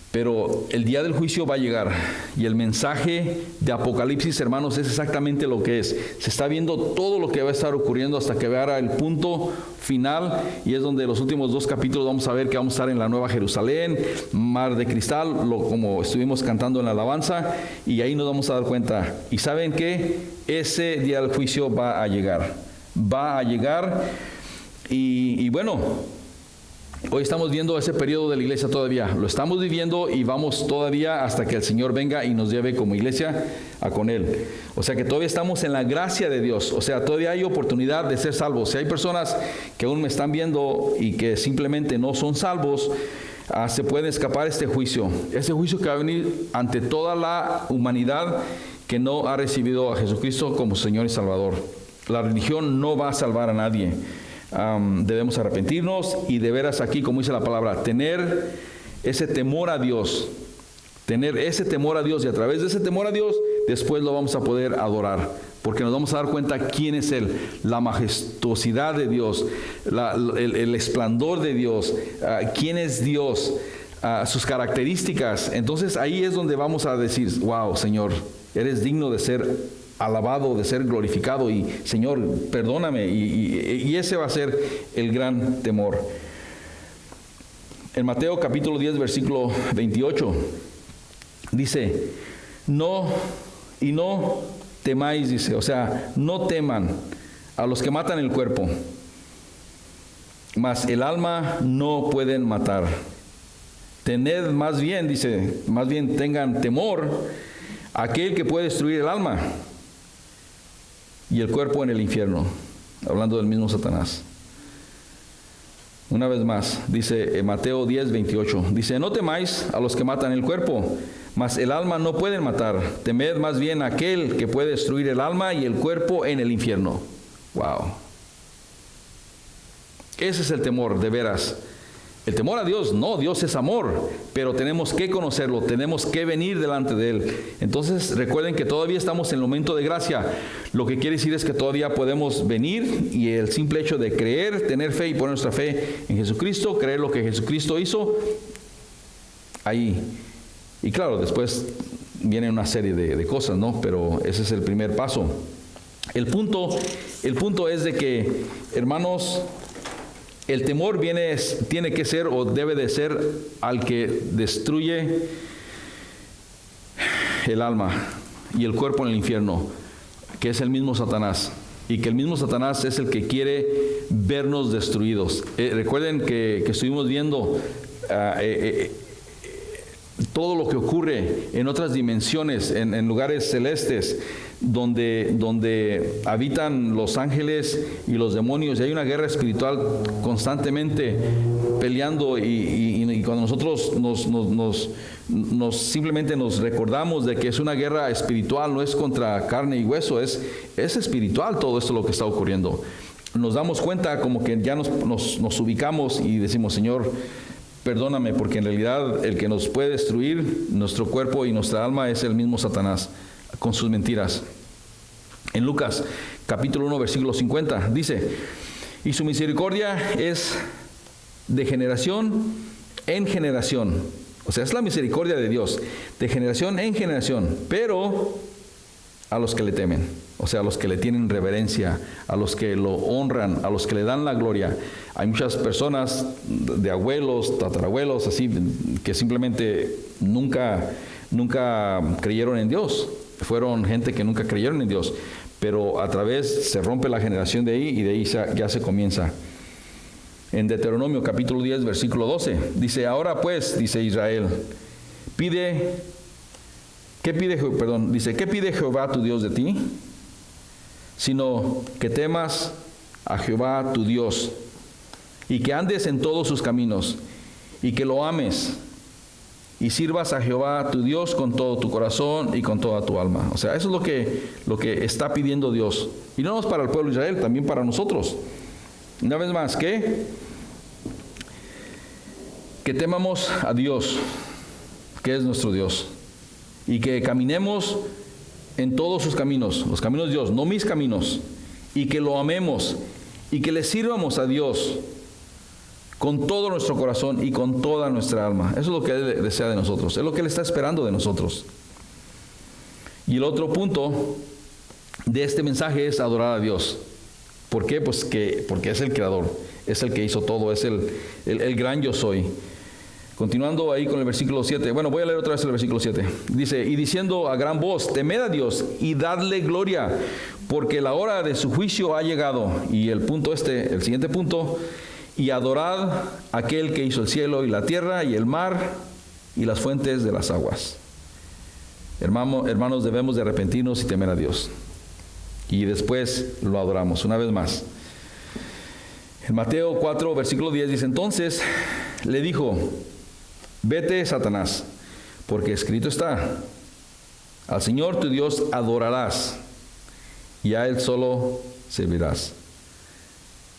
A: Pero el día del juicio va a llegar, y el mensaje de Apocalipsis, hermanos, es exactamente lo que es. Se está viendo todo lo que va a estar ocurriendo hasta que vea el punto final, y es donde los últimos 2 capítulos vamos a ver que vamos a estar en la Nueva Jerusalén, mar de cristal, como estuvimos cantando en la alabanza, y ahí nos vamos a dar cuenta. Y ¿saben qué? Ese día del juicio va a llegar. Y bueno, hoy estamos viendo ese periodo de la iglesia todavía, lo estamos viviendo, y vamos todavía hasta que el Señor venga y nos lleve como iglesia con Él. O sea que todavía estamos en la gracia de Dios, o sea, todavía hay oportunidad de ser salvos. Si hay personas que aún me están viendo y que simplemente no son salvos, se puede escapar este juicio que va a venir ante toda la humanidad que no ha recibido a Jesucristo como Señor y Salvador. La religión no va a salvar a nadie. Debemos arrepentirnos y de veras aquí, como dice la palabra, tener ese temor a Dios, y a través de ese temor a Dios después lo vamos a poder adorar, porque nos vamos a dar cuenta quién es Él, la majestuosidad de Dios, el esplendor de Dios, quién es Dios, sus características. Entonces ahí es donde vamos a decir, wow, Señor, eres digno de ser alabado, de ser glorificado, y Señor, perdóname, y ese va a ser el gran temor. En Mateo capítulo 10, versículo 28, dice, no temáis, dice, o sea, no teman a los que matan el cuerpo, mas el alma no pueden matar. Tened más bien, dice, más bien tengan temor a aquel que puede destruir el alma y el cuerpo en el infierno, hablando del mismo Satanás. Una vez más, dice Mateo 10, 28, dice, no temáis a los que matan el cuerpo, mas el alma no pueden matar. Temed más bien a aquel que puede destruir el alma y el cuerpo en el infierno. Wow. Ese es el temor, de veras. El temor a Dios, no, Dios es amor, pero tenemos que conocerlo, tenemos que venir delante de Él. Entonces recuerden que todavía estamos en el momento de gracia. Lo que quiere decir es que todavía podemos venir, y el simple hecho de creer, tener fe y poner nuestra fe en Jesucristo, creer lo que Jesucristo hizo, ahí. Y claro, después viene una serie de cosas, ¿no? Pero ese es el primer paso. El punto es de que, hermanos, el temor tiene que ser, o debe de ser, al que destruye el alma y el cuerpo en el infierno, que es el mismo Satanás, y que el mismo Satanás es el que quiere vernos destruidos. Recuerden que estuvimos viendo todo lo que ocurre en otras dimensiones, en lugares celestes, donde habitan los ángeles y los demonios, y hay una guerra espiritual constantemente peleando, y cuando nosotros simplemente nos recordamos de que es una guerra espiritual, no es contra carne y hueso, es espiritual todo esto lo que está ocurriendo. Nos damos cuenta como que ya nos ubicamos y decimos, Señor, perdóname, porque en realidad el que nos puede destruir nuestro cuerpo y nuestra alma es el mismo Satanás, con sus mentiras. En Lucas capítulo 1 versículo 50 dice, y su misericordia es de generación en generación. O sea, es la misericordia de Dios, de generación en generación, pero a los que le temen, o sea, a los que le tienen reverencia, a los que lo honran, a los que le dan la gloria. Hay muchas personas de abuelos, tatarabuelos, así, que simplemente nunca creyeron en Dios. Fueron gente que nunca creyeron en Dios, pero a través se rompe la generación de ahí, y de ahí ya se comienza. En Deuteronomio capítulo 10 versículo 12 dice, ahora pues, dice Israel, ¿qué pide Jehová tu Dios de ti? Sino que temas a Jehová tu Dios, y que andes en todos sus caminos, y que lo ames, y sirvas a Jehová tu Dios con todo tu corazón y con toda tu alma. O sea, eso es lo que está pidiendo Dios. Y no es para el pueblo de Israel, también para nosotros. Una vez más, que temamos a Dios, que es nuestro Dios, y que caminemos en todos sus caminos, los caminos de Dios, no mis caminos, y que lo amemos, y que le sirvamos a Dios con todo nuestro corazón y con toda nuestra alma. Eso es lo que Él desea de nosotros, es lo que Él está esperando de nosotros. Y el otro punto de este mensaje es adorar a Dios. ¿Por qué? Pues porque es el creador, es el que hizo todo, es el gran yo soy. Continuando ahí con el versículo 7. Bueno, voy a leer otra vez el versículo 7. Dice, y diciendo a gran voz, temed a Dios y dadle gloria, porque la hora de su juicio ha llegado. Y el siguiente punto, y adorad a aquel que hizo el cielo y la tierra y el mar y las fuentes de las aguas. Hermanos, debemos de arrepentirnos y temer a Dios. Y después lo adoramos una vez más. En Mateo 4, versículo 10 dice, entonces le dijo, vete, Satanás, porque escrito está, al Señor tu Dios adorarás, y a Él solo servirás.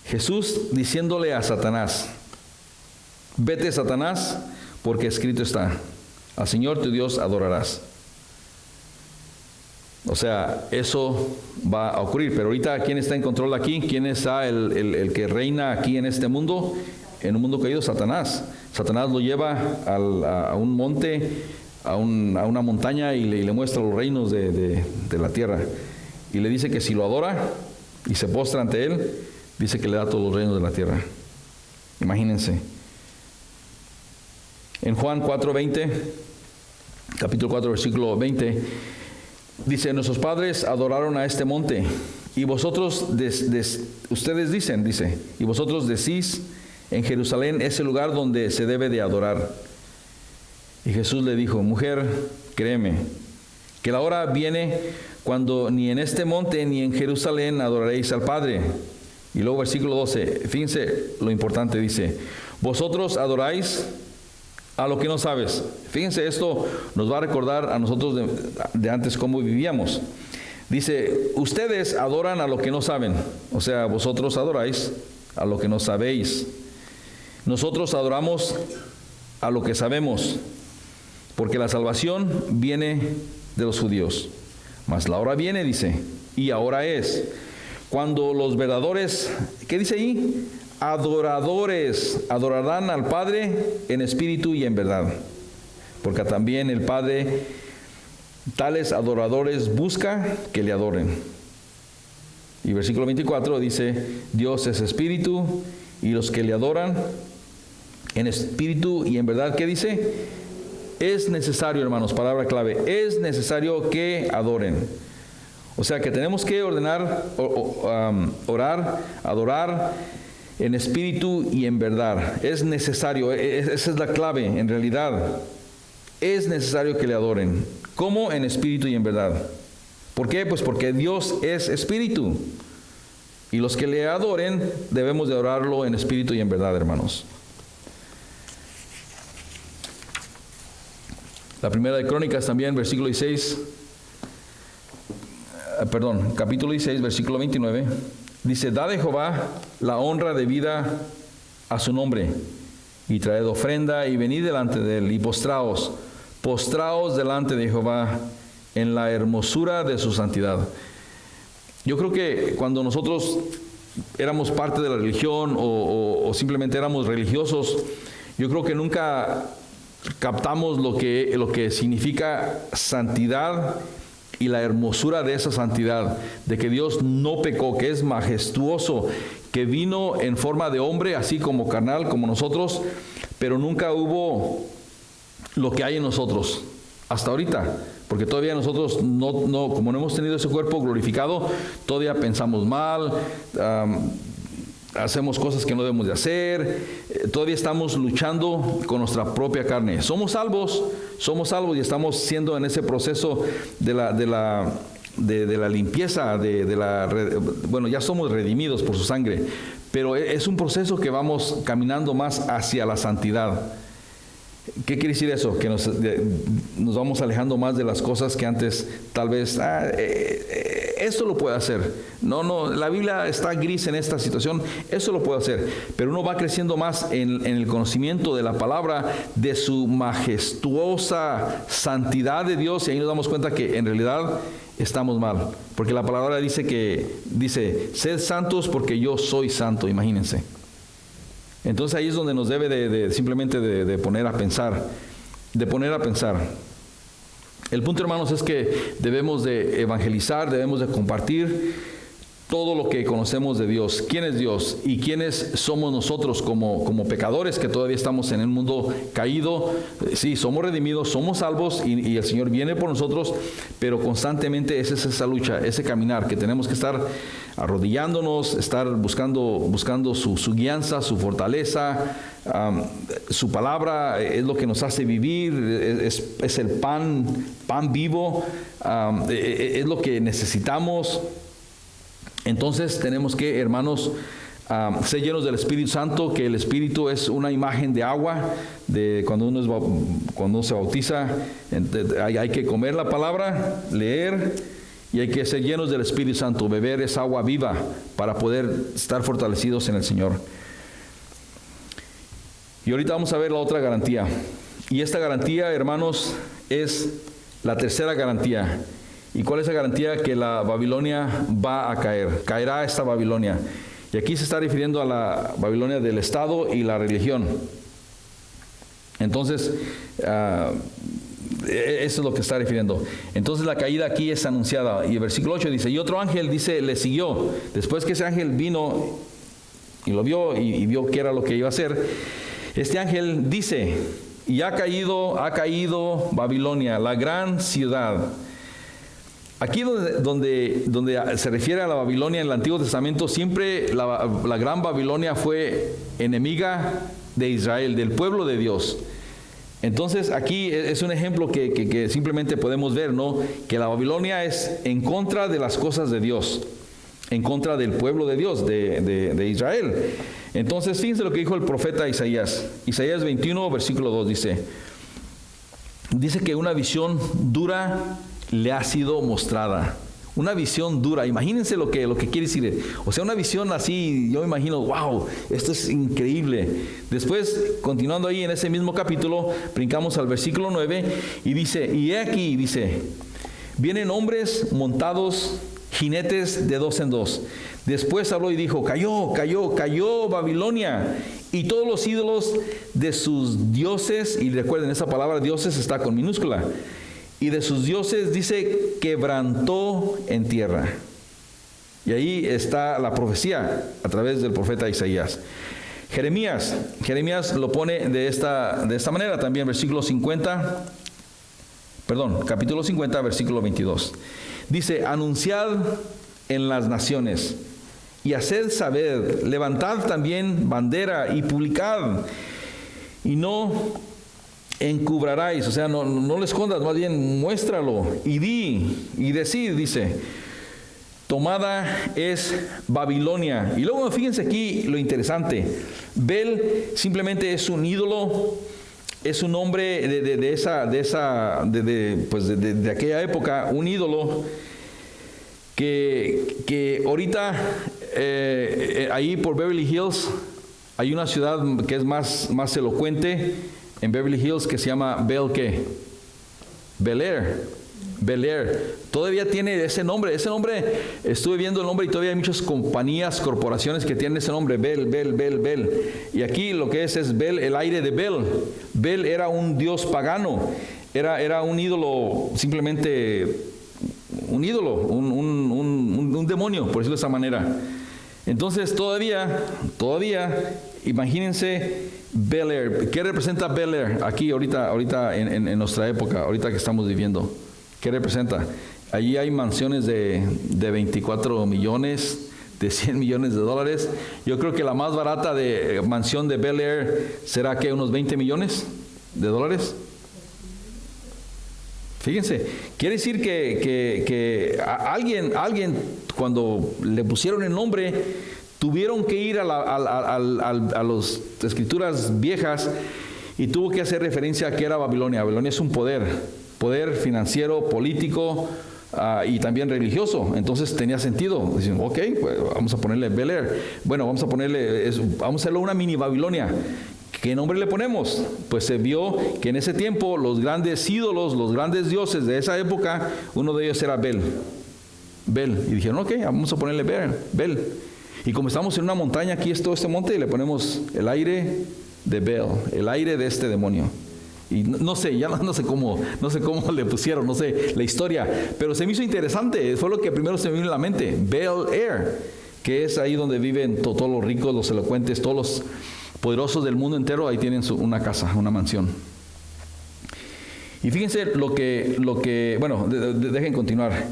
A: Jesús diciéndole a Satanás, vete, Satanás, porque escrito está, al Señor tu Dios adorarás. O sea, eso va a ocurrir. Pero ahorita, ¿quién está en control aquí? ¿Quién está el que reina aquí en este mundo? En un mundo caído, Satanás. Satanás lo lleva a un monte, a una montaña, y le muestra los reinos de la tierra. y le dice que si lo adora y se postra ante él, dice que le da todos los reinos de la tierra. Imagínense. En Juan 4:20, capítulo 4, versículo 20, dice: nuestros padres adoraron a este monte, y vosotros, ustedes dicen, dice, y vosotros decís, en Jerusalén es el lugar donde se debe de adorar. Y Jesús le dijo: mujer, créeme, que la hora viene cuando ni en este monte ni en Jerusalén adoraréis al Padre. Y luego versículo 12, fíjense lo importante, dice: vosotros adoráis a lo que no sabes. Fíjense, esto nos va a recordar a nosotros de antes cómo vivíamos. Dice: ustedes adoran a lo que no saben. O sea, vosotros adoráis a lo que no sabéis. Nosotros adoramos a lo que sabemos, porque la salvación viene de los judíos. Mas la hora viene, dice, y ahora es, cuando los verdaderos, ¿qué dice ahí? Adoradores adorarán al Padre en espíritu y en verdad, porque también el Padre tales adoradores busca que le adoren. Y versículo 24 dice: Dios es espíritu, y los que le adoran en espíritu y en verdad, ¿qué dice? Es necesario, hermanos, palabra clave, es necesario que adoren. O sea que tenemos que orar, adorar en espíritu y en verdad. Es necesario, esa es la clave en realidad. Es necesario que le adoren. ¿Cómo? En espíritu y en verdad. ¿Por qué? Pues porque Dios es espíritu. Y los que le adoren debemos de adorarlo en espíritu y en verdad, hermanos. La primera de Crónicas también, versículo 16, capítulo 16, versículo 29, dice: da de Jehová la honra debida a su nombre, y traed ofrenda, y venid delante de él, y postraos delante de Jehová en la hermosura de su santidad. Yo creo que cuando nosotros éramos parte de la religión o simplemente éramos religiosos, yo creo que nunca captamos lo que significa santidad y la hermosura de esa santidad, de que Dios no pecó, que es majestuoso, que vino en forma de hombre, así como carnal, como nosotros, pero nunca hubo lo que hay en nosotros hasta ahorita, porque todavía nosotros como no hemos tenido ese cuerpo glorificado, todavía pensamos mal, hacemos cosas que no debemos de hacer, todavía estamos luchando con nuestra propia carne. Somos salvos y estamos siendo en ese proceso de la limpieza, bueno, ya somos redimidos por su sangre, pero es un proceso que vamos caminando más hacia la santidad. ¿Qué quiere decir eso? Que nos vamos alejando más de las cosas que antes tal vez, esto lo puede hacer. No, la Biblia está gris en esta situación, eso lo puede hacer. Pero uno va creciendo más en el conocimiento de la palabra, de su majestuosa santidad de Dios, y ahí nos damos cuenta que en realidad estamos mal. Porque la palabra dice, sed santos porque yo soy santo, imagínense. Entonces ahí es donde nos debe simplemente de poner a pensar, El punto, hermanos, es que debemos de evangelizar, debemos de compartir todo lo que conocemos de Dios. ¿Quién es Dios? ¿Y quiénes somos nosotros como pecadores que todavía estamos en el mundo caído? Sí, somos redimidos, somos salvos y el Señor viene por nosotros, pero constantemente es esa lucha, ese caminar que tenemos que estar arrodillándonos, estar buscando su guianza, su fortaleza. Su palabra es lo que nos hace vivir, es el pan vivo, es lo que necesitamos. Entonces tenemos que, hermanos, ser llenos del Espíritu Santo, que el Espíritu es una imagen de agua, de cuando uno se bautiza, hay que comer la palabra, leer, y hay que ser llenos del Espíritu Santo, beber esa agua viva para poder estar fortalecidos en el Señor. Y ahorita vamos a ver la otra garantía. Y esta garantía, hermanos, es la tercera garantía. ¿Y cuál es la garantía? Que la Babilonia va a caer. Caerá esta Babilonia. Y aquí se está refiriendo a la Babilonia del Estado y la religión. Entonces, Eso es lo que está refiriendo. Entonces la caída aquí es anunciada. Y el versículo 8 dice, y otro ángel, dice, le siguió. Después que ese ángel vino y lo vio y vio qué era lo que iba a hacer, este ángel dice, y ha caído Babilonia, la gran ciudad. Aquí donde se refiere a la Babilonia en el Antiguo Testamento, siempre la gran Babilonia fue enemiga de Israel, del pueblo de Dios. Entonces aquí es un ejemplo que simplemente podemos ver, ¿no? Que la Babilonia es en contra de las cosas de Dios, en contra del pueblo de Dios, de Israel. Entonces fíjense lo que dijo el profeta Isaías. Isaías 21, versículo 2 dice que una visión dura le ha sido mostrada. Una visión dura. Imagínense lo que quiere decir. O sea, una visión así, yo me imagino, wow, esto es increíble. Después, continuando ahí en ese mismo capítulo, brincamos al versículo 9 y dice, y he aquí, dice, vienen hombres montados, jinetes de 2 en 2. Después habló y dijo, cayó Babilonia y todos los ídolos de sus dioses, y recuerden, esa palabra dioses está con minúscula, y de sus dioses, dice, quebrantó en tierra. Y ahí está la profecía a través del profeta Isaías. Jeremías lo pone de esta manera también, capítulo 50, versículo 22. Dice, anunciad en las naciones y haced saber, levantad también bandera y publicad, y no encubraráis, o sea, no lo escondas, más bien muéstralo, y decid, dice, tomada es Babilonia. Y luego fíjense aquí lo interesante, Bel simplemente es un ídolo, es un nombre de aquella época, un ídolo que ahorita ahí por Beverly Hills hay una ciudad que es más elocuente en Beverly Hills que se llama Bel Air. Todavía tiene ese nombre. Ese nombre, estuve viendo el nombre y todavía hay muchas compañías, corporaciones que tienen ese nombre, Bel. Y aquí lo que es Bel, el aire de Bel. Bel era un dios pagano, era un ídolo, simplemente un ídolo, un demonio, por decirlo de esa manera. Entonces todavía, imagínense Bel Air. ¿Qué representa Bel Air aquí ahorita en nuestra época, ahorita que estamos viviendo? ¿Qué representa? Allí hay mansiones de 24 millones, de 100 millones de dólares. Yo creo que la más barata de mansión de Bel Air será que unos 20 millones de dólares. Fíjense, quiere decir que alguien cuando le pusieron el nombre, tuvieron que ir a las escrituras viejas y tuvo que hacer referencia a que era Babilonia. Babilonia es un poder financiero, político y también religioso. Entonces tenía sentido. Dicen, ok, pues vamos a ponerle Bel Air. Bueno, vamos a hacerlo una mini Babilonia. ¿Qué nombre le ponemos? Pues se vio que en ese tiempo los grandes ídolos, los grandes dioses de esa época, uno de ellos era Bel. Y dijeron, ok, vamos a ponerle Bel. Y como estamos en una montaña, aquí es todo este monte, y le ponemos el aire de Bel, el aire de este demonio. Y no sé cómo le pusieron, no sé la historia, pero se me hizo interesante, fue lo que primero se me vino a la mente, Bel Air, que es ahí donde viven todos los ricos, los elocuentes, todos los poderosos del mundo entero, ahí tienen una casa, una mansión. Y fíjense dejen continuar.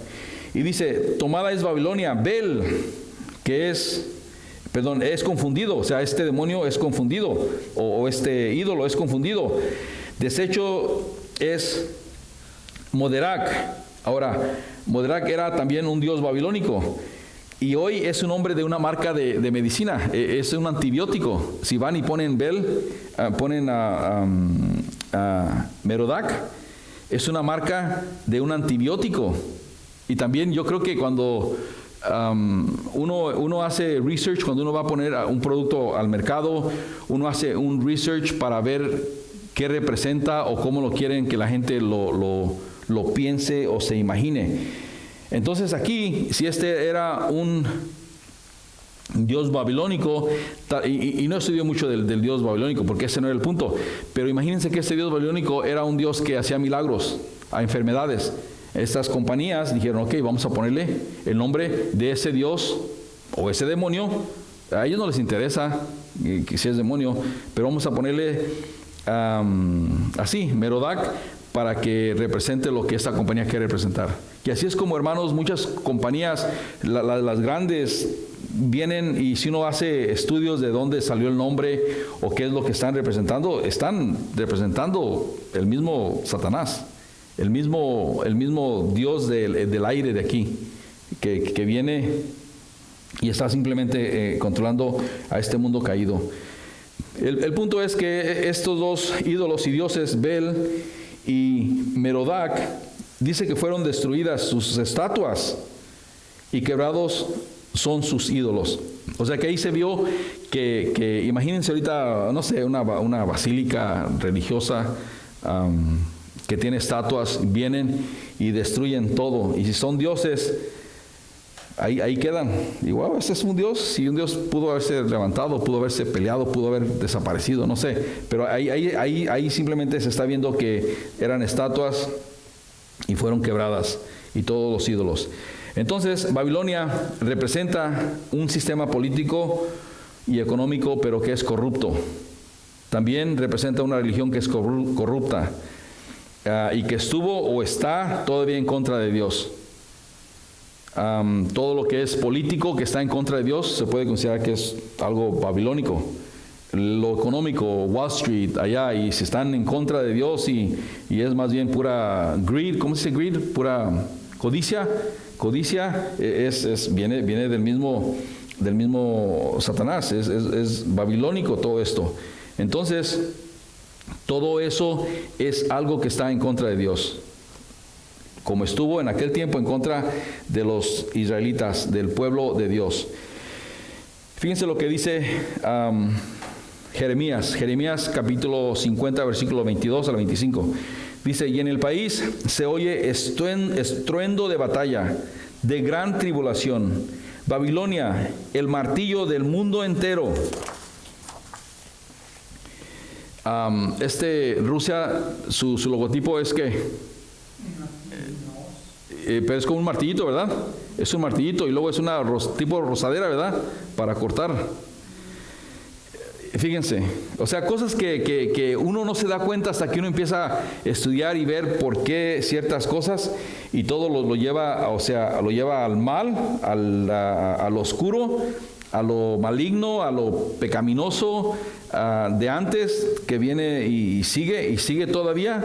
A: Y dice, tomada es Babilonia, Bel, que es confundido, o sea, este demonio es confundido, o este ídolo es confundido. Deshecho es Moderac. Ahora, Moderac era también un dios babilónico. Y hoy es un nombre de una marca de medicina, es un antibiótico. Si van y ponen ponen a Merodach, es una marca de un antibiótico. Y también yo creo que cuando uno hace research, cuando uno va a poner un producto al mercado, uno hace un research para ver qué representa o cómo lo quieren que la gente lo piense o se imagine. Entonces aquí, si este era un Dios babilónico, y no estudió mucho del Dios babilónico, porque ese no era el punto, pero imagínense que este Dios babilónico era un Dios que hacía milagros a enfermedades. Estas compañías dijeron, ok, vamos a ponerle el nombre de ese Dios o ese demonio. A ellos no les interesa que si es demonio, pero vamos a ponerle así, Merodach, para que represente lo que esta compañía quiere representar. Y así es como, hermanos, muchas compañías, las grandes, vienen, y si uno hace estudios de dónde salió el nombre o qué es lo que están representando el mismo Satanás, el mismo Dios del aire de aquí, que viene y está simplemente controlando a este mundo caído. El punto es que estos dos ídolos y dioses, Bel y Merodach, dice que fueron destruidas sus estatuas y quebrados son sus ídolos. O sea que ahí se vio que imagínense ahorita, no sé, una basílica religiosa que tiene estatuas, vienen y destruyen todo. Y si son dioses, ahí quedan. Y wow, este es un Dios. Si un Dios pudo haberse levantado, pudo haberse peleado, pudo haber desaparecido, no sé. Pero ahí simplemente se está viendo que eran estatuas y fueron quebradas, y todos los ídolos. Entonces, Babilonia representa un sistema político y económico, pero que es corrupto. También representa una religión que es corrupta y que estuvo o está todavía en contra de Dios. Todo lo que es político que está en contra de Dios se puede considerar que es algo babilónico. Lo económico, Wall Street, allá, y si están en contra de Dios y es más bien pura greed, ¿cómo se dice greed? Pura codicia. Codicia viene del mismo Satanás, es babilónico todo esto. Entonces, todo eso es algo que está en contra de Dios, como estuvo en aquel tiempo en contra de los israelitas, del pueblo de Dios. Fíjense lo que dice Jeremías capítulo 50, versículo 22 al 25. Dice, y en el país se oye estruendo de batalla, de gran tribulación. Babilonia, el martillo del mundo entero. Rusia, su logotipo es que, pero es como un martillito, ¿verdad? Es un martillito y luego es una tipo rosadera, ¿verdad? Para cortar. Fíjense, o sea, cosas que uno no se da cuenta hasta que uno empieza a estudiar y ver por qué ciertas cosas, y todo lo lleva, o sea, lo lleva al mal, a lo oscuro, a lo maligno, a lo pecaminoso de antes, que viene y sigue todavía,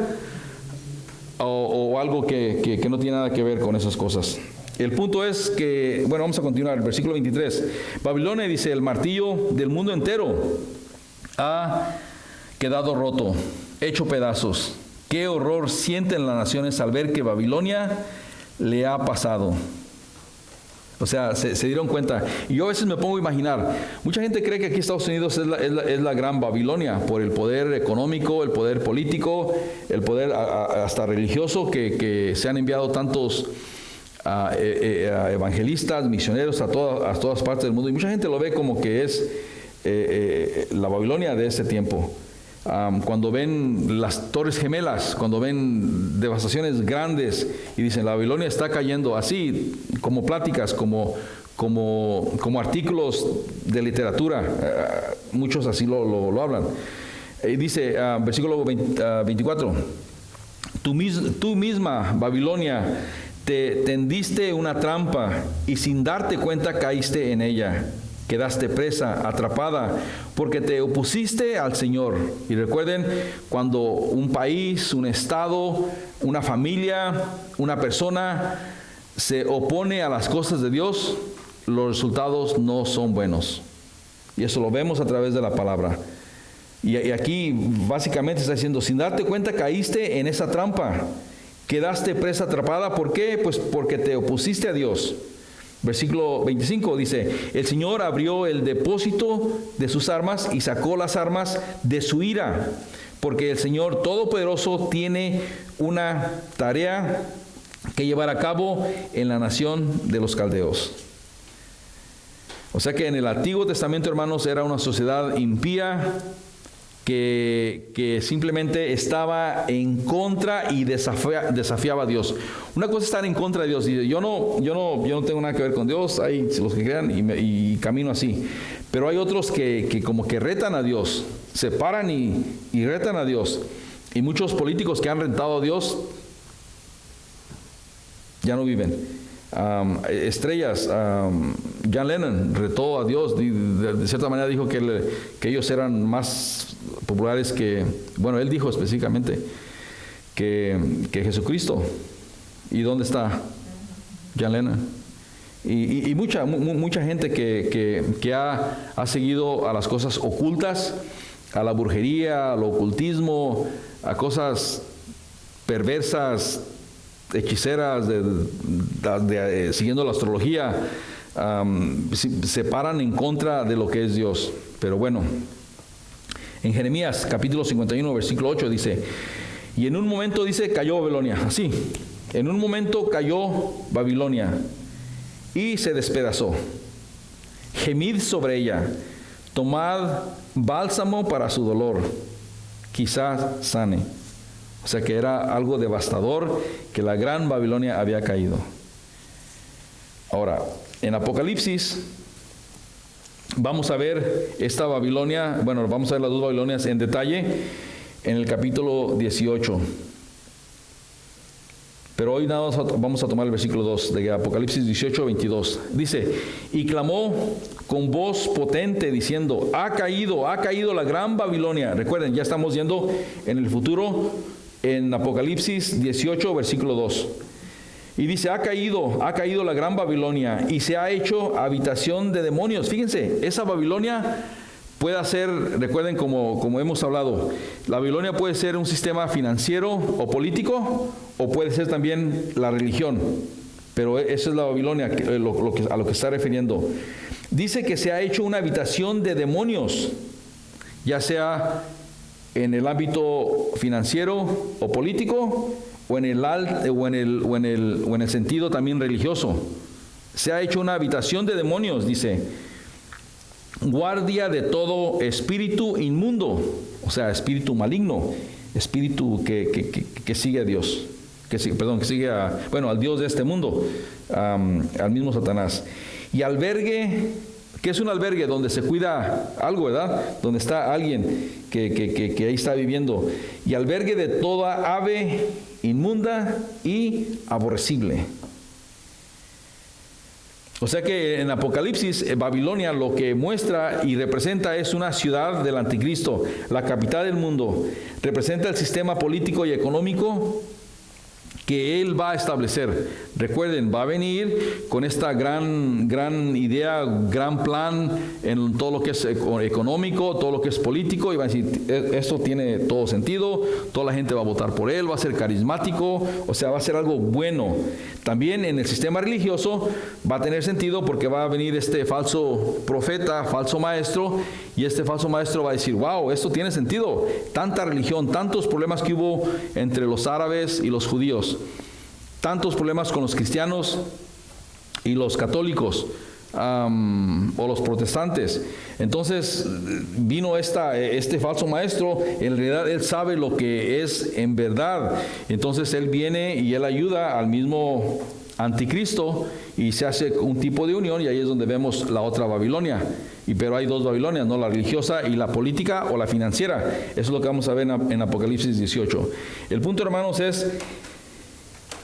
A: o algo que no tiene nada que ver con esas cosas. El punto es que, bueno, vamos a continuar, el versículo 23. Babilonia, dice, el martillo del mundo entero ha quedado roto, hecho pedazos. Qué horror sienten las naciones al ver que Babilonia le ha pasado. O sea, se dieron cuenta. Y yo a veces me pongo a imaginar, mucha gente cree que aquí Estados Unidos es la gran Babilonia, por el poder económico, el poder político, el poder hasta religioso, que se han enviado tantos a evangelistas, misioneros a todas partes del mundo, y mucha gente lo ve como que es la Babilonia de ese tiempo. Cuando ven las Torres Gemelas, cuando ven devastaciones grandes y dicen la Babilonia está cayendo, así como pláticas, como artículos de literatura, muchos así lo hablan. Dice, versículo 24, tú misma, Babilonia, te tendiste una trampa y sin darte cuenta caíste en ella. Quedaste presa, atrapada, porque te opusiste al Señor. Y recuerden, cuando un país, un estado, una familia, una persona se opone a las cosas de Dios, los resultados no son buenos. Y eso lo vemos a través de la palabra. Y aquí básicamente está diciendo, sin darte cuenta caíste en esa trampa. Quedaste presa, atrapada. ¿Por qué? Pues porque te opusiste a Dios. Versículo 25 dice, el Señor abrió el depósito de sus armas y sacó las armas de su ira, porque el Señor Todopoderoso tiene una tarea que llevar a cabo en la nación de los caldeos. O sea que en el Antiguo Testamento, hermanos, era una sociedad impía que simplemente estaba en contra y desafiaba a Dios. Una cosa es estar en contra de Dios. Dice, yo no tengo nada que ver con Dios, hay los que crean y camino así. Pero hay otros que como que retan a Dios, se paran y retan a Dios. Y muchos políticos que han retado a Dios ya no viven. Estrellas, John Lennon retó a Dios, de cierta manera dijo que ellos eran más populares que, bueno, él dijo específicamente que Jesucristo. ¿Y dónde está John Lennon? Y mucha gente que ha seguido a las cosas ocultas, a la brujería, al ocultismo, a cosas perversas, hechiceras, siguiendo la astrología, se paran en contra de lo que es Dios. Pero bueno, en Jeremías capítulo 51 versículo 8 dice, y en un momento dice cayó Babilonia, así, en un momento cayó Babilonia y se despedazó. Gemid sobre ella, tomad bálsamo para su dolor, quizás sane. O sea que era algo devastador, que la gran Babilonia había caído. Ahora, en Apocalipsis vamos a ver esta Babilonia, bueno, vamos a ver las dos Babilonias en detalle en el capítulo 18. Pero hoy nada más vamos a tomar el versículo 2 de Apocalipsis 18, 22. Dice, y clamó con voz potente diciendo, ha caído la gran Babilonia. Recuerden, ya estamos yendo en el futuro, en Apocalipsis 18, versículo 2. Y dice, ha caído la gran Babilonia y se ha hecho habitación de demonios. Fíjense, esa Babilonia puede ser, recuerden como hemos hablado, la Babilonia puede ser un sistema financiero o político, o puede ser también la religión. Pero esa es la Babilonia a lo que está refiriendo. Dice que se ha hecho una habitación de demonios, ya sea en el ámbito financiero o político, o en el sentido también religioso. Se ha hecho una habitación de demonios, dice, guardia de todo espíritu inmundo, o sea, espíritu maligno, espíritu que sigue a Dios, que sigue al Dios de este mundo, al mismo Satanás. Y albergue, ¿qué es un albergue? Donde se cuida algo, ¿verdad? Donde está alguien que ahí está viviendo. Y albergue de toda ave inmunda y aborrecible. O sea que en Apocalipsis, Babilonia lo que muestra y representa es una ciudad del anticristo, la capital del mundo. Representa el sistema político y económico que él va a establecer. Recuerden, va a venir con esta gran idea, gran plan en todo lo que es económico, todo lo que es político, y va a decir, esto tiene todo sentido, toda la gente va a votar por él, va a ser carismático, o sea, va a ser algo bueno. También en el sistema religioso va a tener sentido porque va a venir este falso profeta, falso maestro, y este falso maestro va a decir, wow, esto tiene sentido, tanta religión, tantos problemas que hubo entre los árabes y los judíos, tantos problemas con los cristianos y los católicos, o los protestantes. Entonces vino este falso maestro, en realidad él sabe lo que es en verdad. Entonces él viene y él ayuda al mismo anticristo y se hace un tipo de unión, y ahí es donde vemos la otra Babilonia. Pero hay dos Babilonias, ¿no? La religiosa y la política o la financiera. Eso es lo que vamos a ver en Apocalipsis 18. El punto, hermanos, es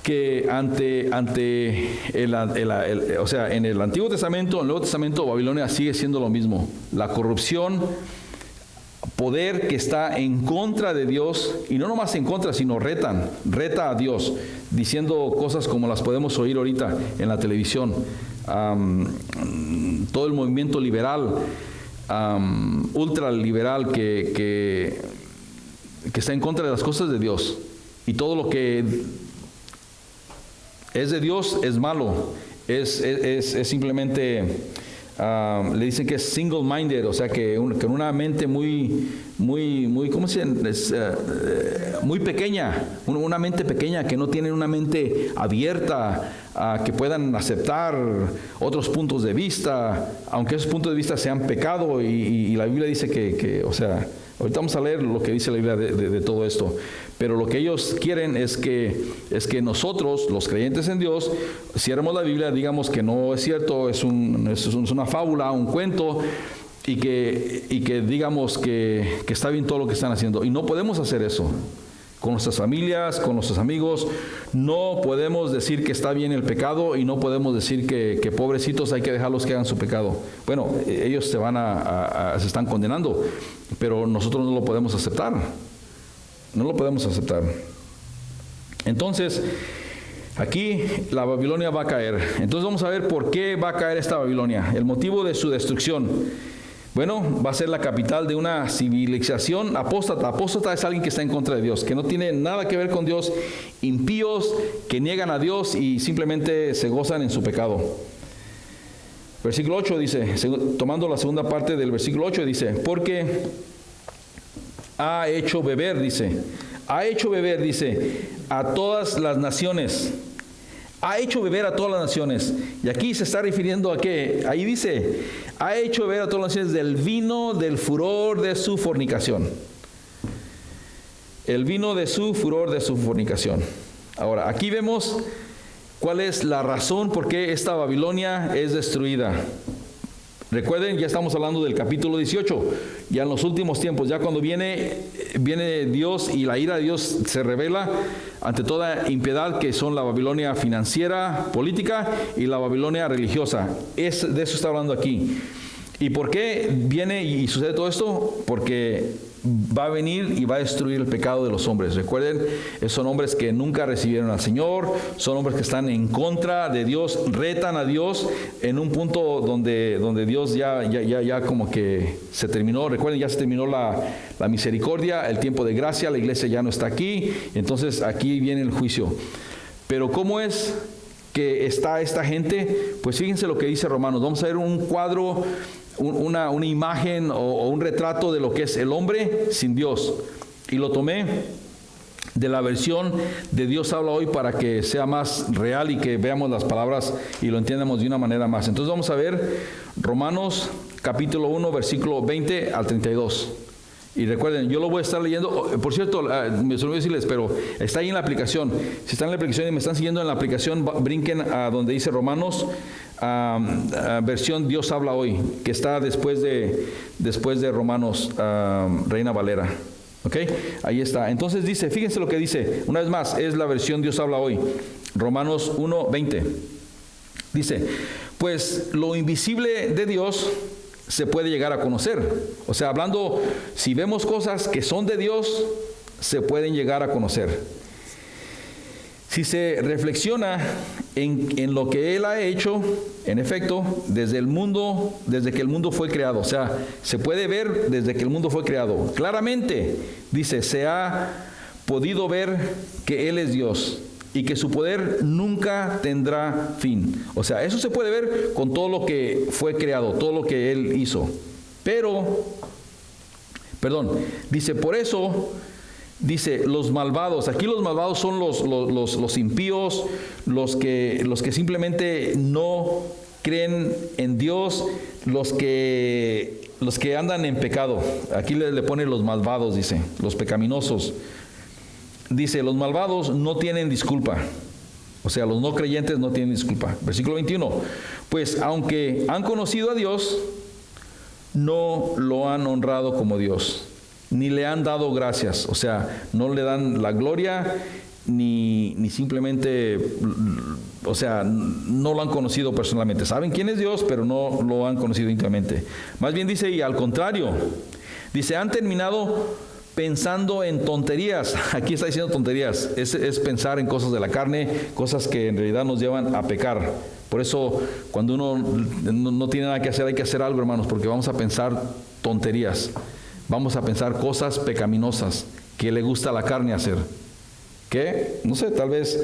A: que o sea, en el Antiguo Testamento, en el Nuevo Testamento, Babilonia sigue siendo lo mismo. La corrupción, poder que está en contra de Dios, y no nomás en contra, sino reta a Dios, diciendo cosas como las podemos oír ahorita en la televisión. Todo el movimiento liberal, ultraliberal que está en contra de las cosas de Dios, y todo lo que es de Dios es malo, es simplemente le dicen que es single-minded, o sea, que con una mente muy, ¿cómo se dice? Muy pequeña, una mente pequeña, que no tienen una mente abierta a que puedan aceptar otros puntos de vista, aunque esos puntos de vista sean pecado, y la Biblia dice que, o sea, ahorita vamos a leer lo que dice la Biblia de todo esto, pero lo que ellos quieren es que nosotros, los creyentes en Dios, si éramos la Biblia, digamos que no es cierto, es una fábula, un cuento, y que digamos que está bien todo lo que están haciendo. Y no podemos hacer eso con nuestras familias, con nuestros amigos. No podemos decir que está bien el pecado, y no podemos decir que pobrecitos, hay que dejarlos que hagan su pecado. Bueno, ellos se están condenando, pero nosotros no lo podemos aceptar. No lo podemos aceptar. Entonces, aquí la Babilonia va a caer. Entonces vamos a ver por qué va a caer esta Babilonia. El motivo de su destrucción. Bueno, va a ser la capital de una civilización apóstata. Apóstata es alguien que está en contra de Dios, que no tiene nada que ver con Dios, impíos, que niegan a Dios y simplemente se gozan en su pecado. Versículo 8 dice, tomando la segunda parte del versículo 8, dice, porque ha hecho beber, dice, a todas las naciones. Ha hecho beber a todas las naciones. Y aquí se está refiriendo a qué. Ahí dice, ha hecho beber a todas las naciones del vino del furor de su fornicación. El vino de su furor de su fornicación. Ahora, aquí vemos cuál es la razón por qué esta Babilonia es destruida. Recuerden, ya estamos hablando del capítulo 18, ya en los últimos tiempos, ya cuando viene Dios y la ira de Dios se revela ante toda impiedad, que son la Babilonia financiera, política, y la Babilonia religiosa. De eso está hablando aquí. ¿Y por qué viene y sucede todo esto? Porque va a venir y va a destruir el pecado de los hombres. Recuerden, son hombres que nunca recibieron al Señor, son hombres que están en contra de Dios, retan a Dios en un punto donde Dios ya como que se terminó. Recuerden, ya se terminó la misericordia, el tiempo de gracia, la iglesia ya no está aquí, entonces aquí viene el juicio. Pero ¿cómo es que está esta gente? Pues fíjense lo que dice Romanos. Vamos a ver un cuadro, una imagen o un retrato de lo que es el hombre sin Dios. Y lo tomé de la versión de Dios habla hoy para que sea más real y que veamos las palabras y lo entiendamos de una manera más. Entonces vamos a ver Romanos capítulo 1, versículo 20 al 32. Y recuerden, yo lo voy a estar leyendo. Por cierto, me olvidé decirles, pero está ahí en la aplicación. Si están en la aplicación y me están siguiendo en la aplicación, brinquen a donde dice Romanos, versión Dios habla hoy, que está después de Romanos, Reina Valera. ¿Ok? Ahí está. Entonces dice, fíjense lo que dice. Una vez más, es la versión Dios habla hoy. Romanos 1, 20. Dice, pues lo invisible de Dios se puede llegar a conocer. O sea, hablando, si vemos cosas que son de Dios, se pueden llegar a conocer. Si se reflexiona en lo que Él ha hecho, en efecto, desde que el mundo fue creado. O sea, se puede ver desde que el mundo fue creado. Claramente, dice, se ha podido ver que Él es Dios y que su poder nunca tendrá fin. O sea, eso se puede ver con todo lo que fue creado, todo lo que Él hizo. Dice, por eso, dice, los malvados. Aquí los malvados son los impíos, los que simplemente no creen en Dios, los que andan en pecado. Aquí le pone los malvados, dice, los pecaminosos. Dice, los malvados no tienen disculpa. O sea, los no creyentes no tienen disculpa. Versículo 21. Pues aunque han conocido a Dios, no lo han honrado como Dios, ni le han dado gracias. O sea, no le dan la gloria, ni simplemente, o sea, no lo han conocido personalmente. Saben quién es Dios, pero no lo han conocido íntimamente. Más bien dice, y al contrario, dice, han terminado pensando en tonterías. Aquí está diciendo tonterías. Es pensar en cosas de la carne, cosas que en realidad nos llevan a pecar. Por eso, cuando uno no tiene nada que hacer, hay que hacer algo, hermanos, porque vamos a pensar tonterías. Vamos a pensar cosas pecaminosas que le gusta a la carne hacer. ¿Qué? No sé, tal vez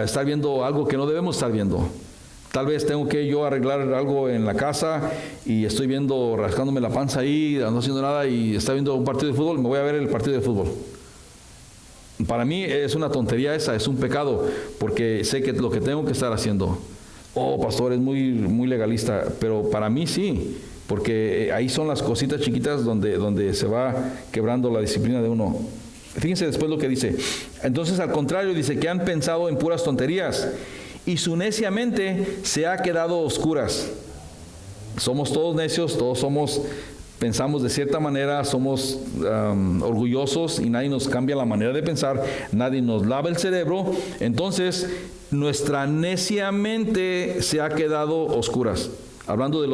A: estar viendo algo que no debemos estar viendo. Tal vez tengo que yo arreglar algo en la casa y estoy viendo, rascándome la panza ahí, no haciendo nada y está viendo un partido de fútbol, me voy a ver el partido de fútbol. Para mí es una tontería esa, es un pecado, porque sé que lo que tengo que estar haciendo. Oh, pastor, es muy legalista, pero para mí sí, porque ahí son las cositas chiquitas donde se va quebrando la disciplina de uno. Fíjense después lo que dice. Entonces, al contrario, dice que han pensado en puras tonterías y su necia mente se ha quedado a oscuras. Somos todos necios, pensamos de cierta manera, somos orgullosos y nadie nos cambia la manera de pensar, nadie nos lava el cerebro. Entonces, nuestra necia mente se ha quedado a oscuras. Hablando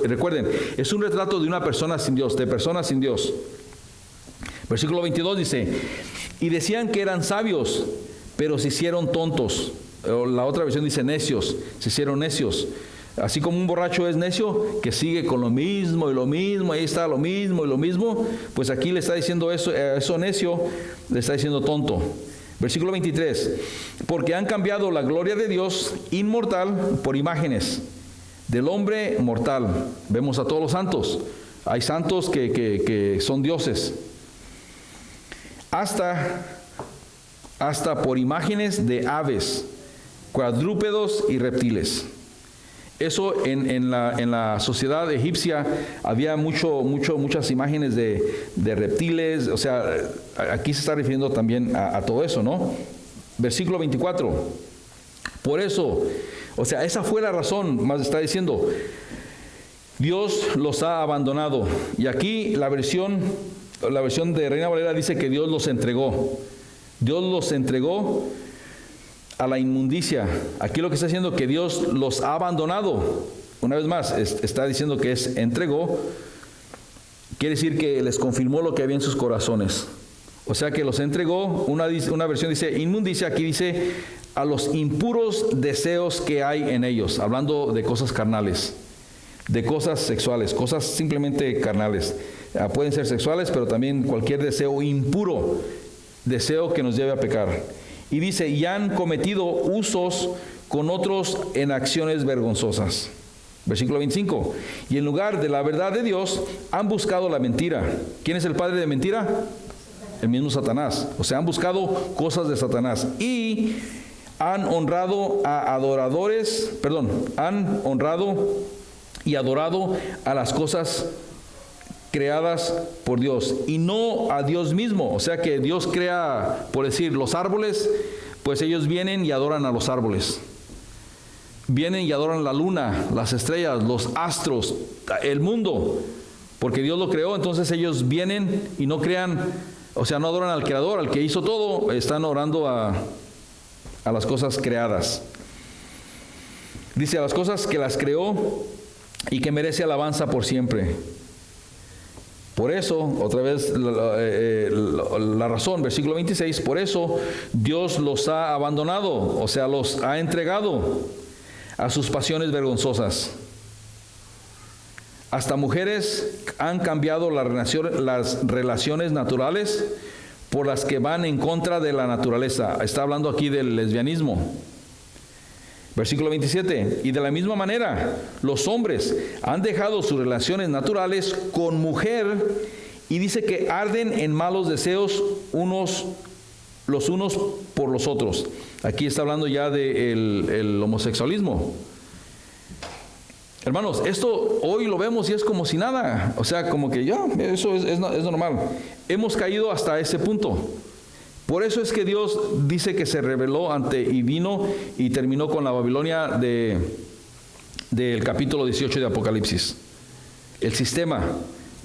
A: recuerden, es un retrato de una persona sin Dios, de personas sin Dios. Versículo 22 dice, y decían que eran sabios, pero se hicieron tontos. La otra versión dice necios, se hicieron necios. Así como un borracho es necio, que sigue con lo mismo y lo mismo, ahí está lo mismo y lo mismo, pues aquí le está diciendo eso necio, le está diciendo tonto. Versículo 23, porque han cambiado la gloria de Dios inmortal por imágenes del hombre mortal. Vemos a todos los santos, hay santos que son dioses. Hasta por imágenes de aves, cuadrúpedos y reptiles. Eso en la sociedad egipcia había muchas imágenes de reptiles. O sea, aquí se está refiriendo también a todo eso, ¿no? Versículo 24. Por eso, o sea, esa fue la razón, más está diciendo, Dios los ha abandonado. Y aquí la versión de Reina Valera dice que Dios los entregó. Dios los entregó a la inmundicia. Aquí lo que está diciendo que Dios los ha abandonado. Una vez más, está diciendo que entregó. Quiere decir que les confirmó lo que había en sus corazones. O sea que los entregó. Una versión dice inmundicia, aquí dice a los impuros deseos que hay en ellos. Hablando de cosas carnales, de cosas sexuales, cosas simplemente carnales. Pueden ser sexuales, pero también cualquier deseo impuro, deseo que nos lleve a pecar. Y dice, y han cometido usos con otros en acciones vergonzosas. Versículo 25. Y en lugar de la verdad de Dios, han buscado la mentira. ¿Quién es el padre de mentira? El mismo Satanás. O sea, han buscado cosas de Satanás. Y han honrado han honrado y adorado a las cosas creadas por Dios y no a Dios mismo. O sea que Dios crea, por decir, los árboles, pues ellos vienen y adoran a los árboles. Vienen y adoran la luna, las estrellas, los astros, el mundo, porque Dios lo creó. Entonces ellos vienen y no crean, o sea, no adoran al creador, al que hizo todo, están orando a las cosas creadas. Dice, a las cosas que las creó y que merece alabanza por siempre. Por eso, otra vez la razón, versículo 26, por eso Dios los ha abandonado, o sea, los ha entregado a sus pasiones vergonzosas. Hasta mujeres han cambiado las relaciones naturales por las que van en contra de la naturaleza. Está hablando aquí del lesbianismo. Versículo 27, y de la misma manera, los hombres han dejado sus relaciones naturales con mujer y dice que arden en malos deseos los unos por los otros. Aquí está hablando ya del homosexualismo. Hermanos, esto hoy lo vemos y es como si nada. O sea, como que ya, eso es normal. Hemos caído hasta ese punto. Por eso es que Dios dice que se rebeló y vino y terminó con la Babilonia del capítulo 18 de Apocalipsis. El sistema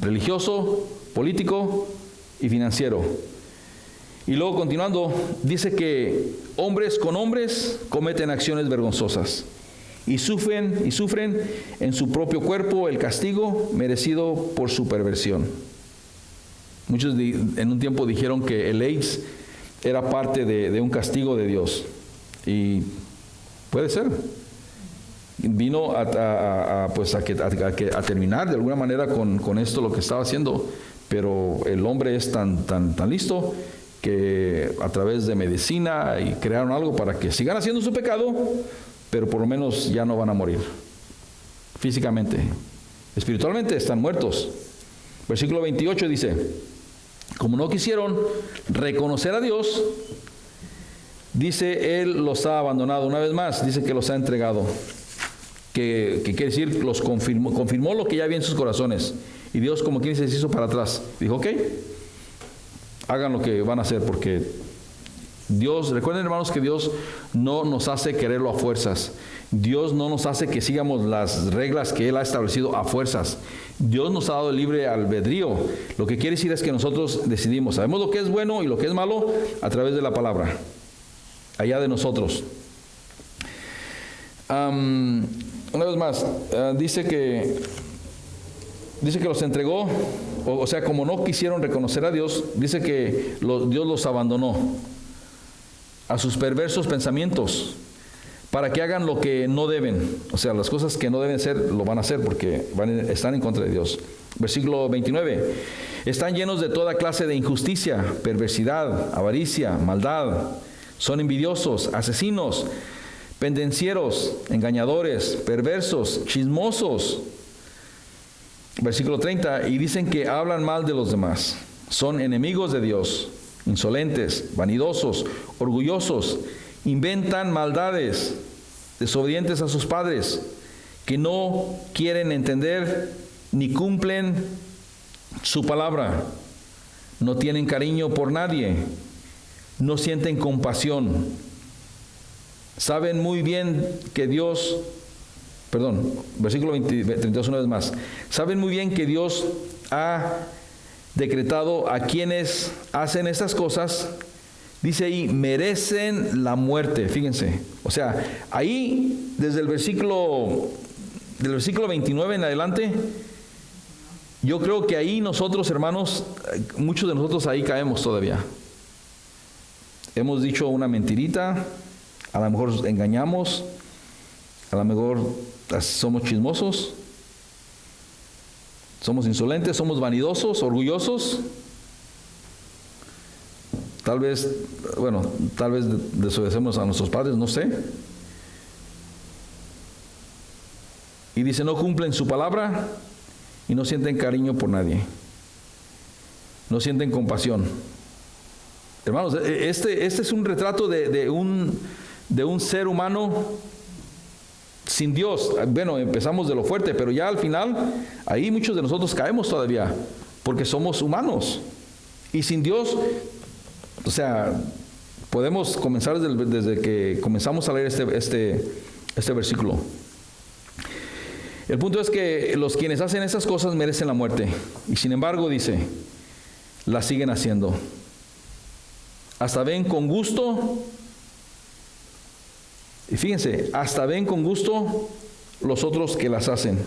A: religioso, político y financiero. Y luego continuando, dice que hombres con hombres cometen acciones vergonzosas y sufren en su propio cuerpo el castigo merecido por su perversión. Muchos en un tiempo dijeron que el AIDS era parte de un castigo de Dios. Y puede ser. Vino a terminar de alguna manera con esto lo que estaba haciendo. Pero el hombre es tan listo que a través de medicina y crearon algo para que sigan haciendo su pecado, pero por lo menos ya no van a morir físicamente. Espiritualmente están muertos. Versículo 28 dice, como no quisieron reconocer a Dios, dice, Él los ha abandonado. Una vez más, dice que los ha entregado. Que quiere decir, los confirmó lo que ya había en sus corazones. Y Dios, como quien dice, se hizo para atrás. Dijo, ok, hagan lo que van a hacer, porque Dios, recuerden hermanos que Dios no nos hace quererlo a fuerzas. Dios no nos hace que sigamos las reglas que Él ha establecido a fuerzas. Dios nos ha dado el libre albedrío. Lo que quiere decir es que nosotros decidimos. Sabemos lo que es bueno y lo que es malo a través de la palabra, allá de nosotros. Una vez más, dice que los entregó, o sea, como no quisieron reconocer a Dios, dice que Dios los abandonó a sus perversos pensamientos, para que hagan lo que no deben. O sea, las cosas que no deben ser, lo van a hacer porque están en contra de Dios. Versículo 29. Están llenos de toda clase de injusticia, perversidad, avaricia, maldad. Son envidiosos, asesinos, pendencieros, engañadores, perversos, chismosos. Versículo 30. Y dicen que hablan mal de los demás. Son enemigos de Dios, insolentes, vanidosos, orgullosos. Inventan maldades, desobedientes a sus padres, que no quieren entender ni cumplen su palabra. No tienen cariño por nadie, no sienten compasión. Saben muy bien que Dios, versículo 32 una vez más. Saben muy bien que Dios ha decretado a quienes hacen estas cosas. Dice ahí, merecen la muerte. Fíjense, o sea, ahí desde el versículo 29 en adelante, yo creo que ahí nosotros, hermanos, muchos de nosotros ahí caemos todavía. Hemos dicho una mentirita, a lo mejor engañamos, a lo mejor somos chismosos, somos insolentes, somos vanidosos, orgullosos. Tal vez desobedecemos a nuestros padres, no sé. Y dice, no cumplen su palabra y no sienten cariño por nadie. No sienten compasión. Hermanos, este es un retrato de un ser humano sin Dios. Bueno, empezamos de lo fuerte, pero ya al final, ahí muchos de nosotros caemos todavía, porque somos humanos. Y sin Dios, o sea, podemos comenzar desde que comenzamos a leer este versículo. El punto es que los quienes hacen esas cosas merecen la muerte. Y sin embargo, dice, la siguen haciendo. Hasta ven con gusto, y fíjense, hasta ven con gusto los otros que las hacen.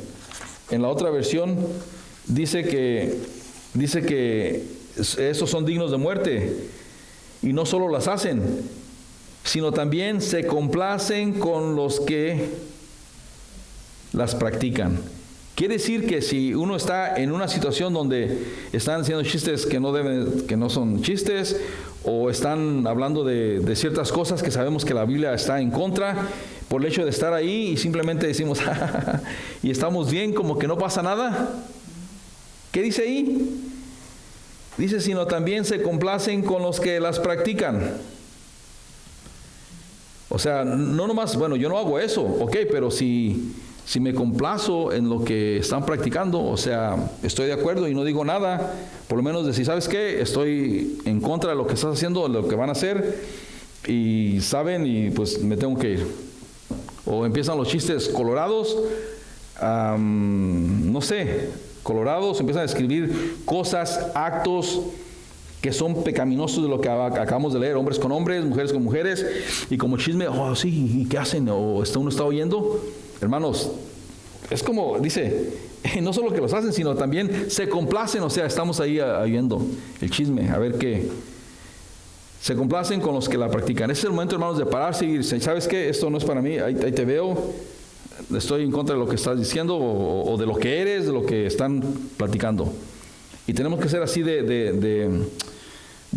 A: En la otra versión dice que esos son dignos de muerte. Y no solo las hacen, sino también se complacen con los que las practican. Quiere decir que si uno está en una situación donde están haciendo chistes que no son chistes, o están hablando de ciertas cosas que sabemos que la Biblia está en contra, por el hecho de estar ahí y simplemente decimos y estamos bien, como que no pasa nada. ¿Qué dice ahí? Dice, sino también se complacen con los que las practican. O sea, no nomás, bueno, yo no hago eso, ok, pero si me complazo en lo que están practicando, o sea, estoy de acuerdo y no digo nada, por lo menos decir, ¿sabes qué? Estoy en contra de lo que estás haciendo, de lo que van a hacer, y saben, y pues me tengo que ir. O empiezan los chistes colorados, no sé, colorados, empiezan a escribir cosas, actos que son pecaminosos de lo que acabamos de leer, hombres con hombres, mujeres con mujeres, y como chisme, oh sí, ¿y qué hacen? O uno está oyendo. Hermanos, es como, dice, no solo que los hacen, sino también se complacen, o sea, estamos ahí oyendo el chisme, a ver qué. Se complacen con los que la practican. Ese es el momento, hermanos, de pararse y decir, ¿sabes qué? Esto no es para mí, ahí te veo, estoy en contra de lo que estás diciendo, o de lo que eres, de lo que están platicando. Y tenemos que ser así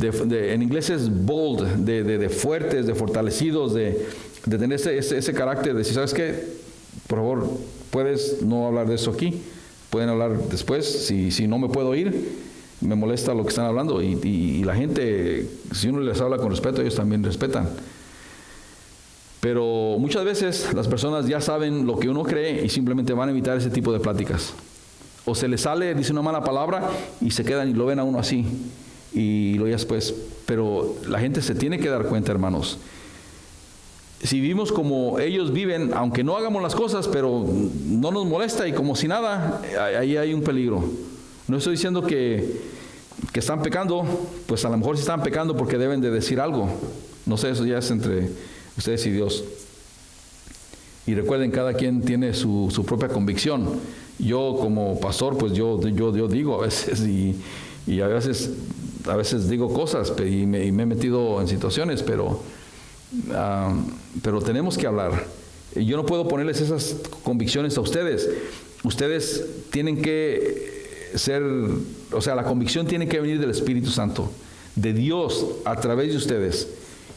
A: en inglés es bold, de fuertes, de fortalecidos, de tener ese carácter de decir, ¿sabes qué? Por favor, puedes no hablar de eso aquí, pueden hablar después, si no me puedo ir, me molesta lo que están hablando, y la gente, si uno les habla con respeto, ellos también respetan. Pero muchas veces las personas ya saben lo que uno cree y simplemente van a evitar ese tipo de pláticas. O se les sale, dice una mala palabra y se quedan y lo ven a uno así. Y lo ya después. Pero la gente se tiene que dar cuenta, hermanos. Si vivimos como ellos viven, aunque no hagamos las cosas, pero no nos molesta y como si nada, ahí hay un peligro. No estoy diciendo que están pecando, pues a lo mejor sí están pecando porque deben de decir algo. No sé, eso ya es entre ustedes y Dios. Y recuerden, cada quien tiene su propia convicción. Yo como pastor, pues yo digo a veces y a veces digo cosas y me he metido en situaciones, pero tenemos que hablar. Yo no puedo ponerles esas convicciones a ustedes. Ustedes tienen que ser, o sea, la convicción tiene que venir del Espíritu Santo, de Dios a través de ustedes.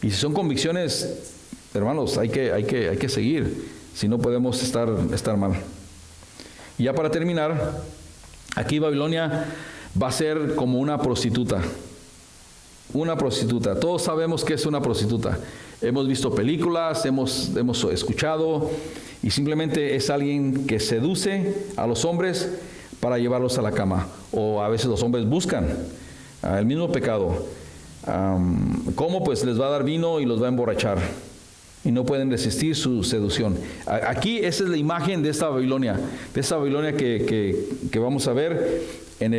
A: Y si son convicciones, hermanos, hay que seguir, si no podemos estar mal. Y ya para terminar, aquí Babilonia va a ser como una prostituta. Una prostituta. Todos sabemos que es una prostituta. Hemos visto películas, hemos escuchado, y simplemente es alguien que seduce a los hombres para llevarlos a la cama. O a veces los hombres buscan el mismo pecado. ¿Cómo? Pues les va a dar vino y los va a emborrachar. Y no pueden resistir su seducción. Aquí esa es la imagen de esta Babilonia. De esta Babilonia que vamos a ver en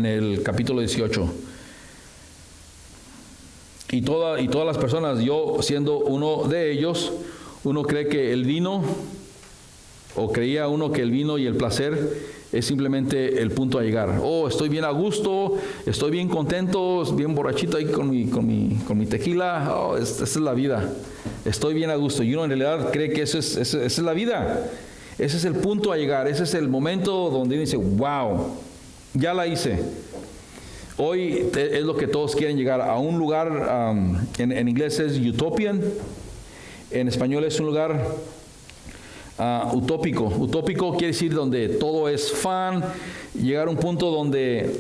A: el capítulo 18. Y todas las personas, yo siendo uno de ellos, uno cree que el vino, o creía uno que el vino y el placer es simplemente el punto a llegar. Oh, estoy bien a gusto, estoy bien contento, bien borrachito ahí con mi tequila. Oh, esa es la vida. Estoy bien a gusto. Y uno en realidad cree que esa es la vida. Ese es el punto a llegar. Ese es el momento donde uno dice, wow, ya la hice. Hoy es lo que todos quieren llegar a un lugar, en inglés es utopian, en español es un lugar utópico. Utópico quiere decir donde todo es fun, llegar a un punto donde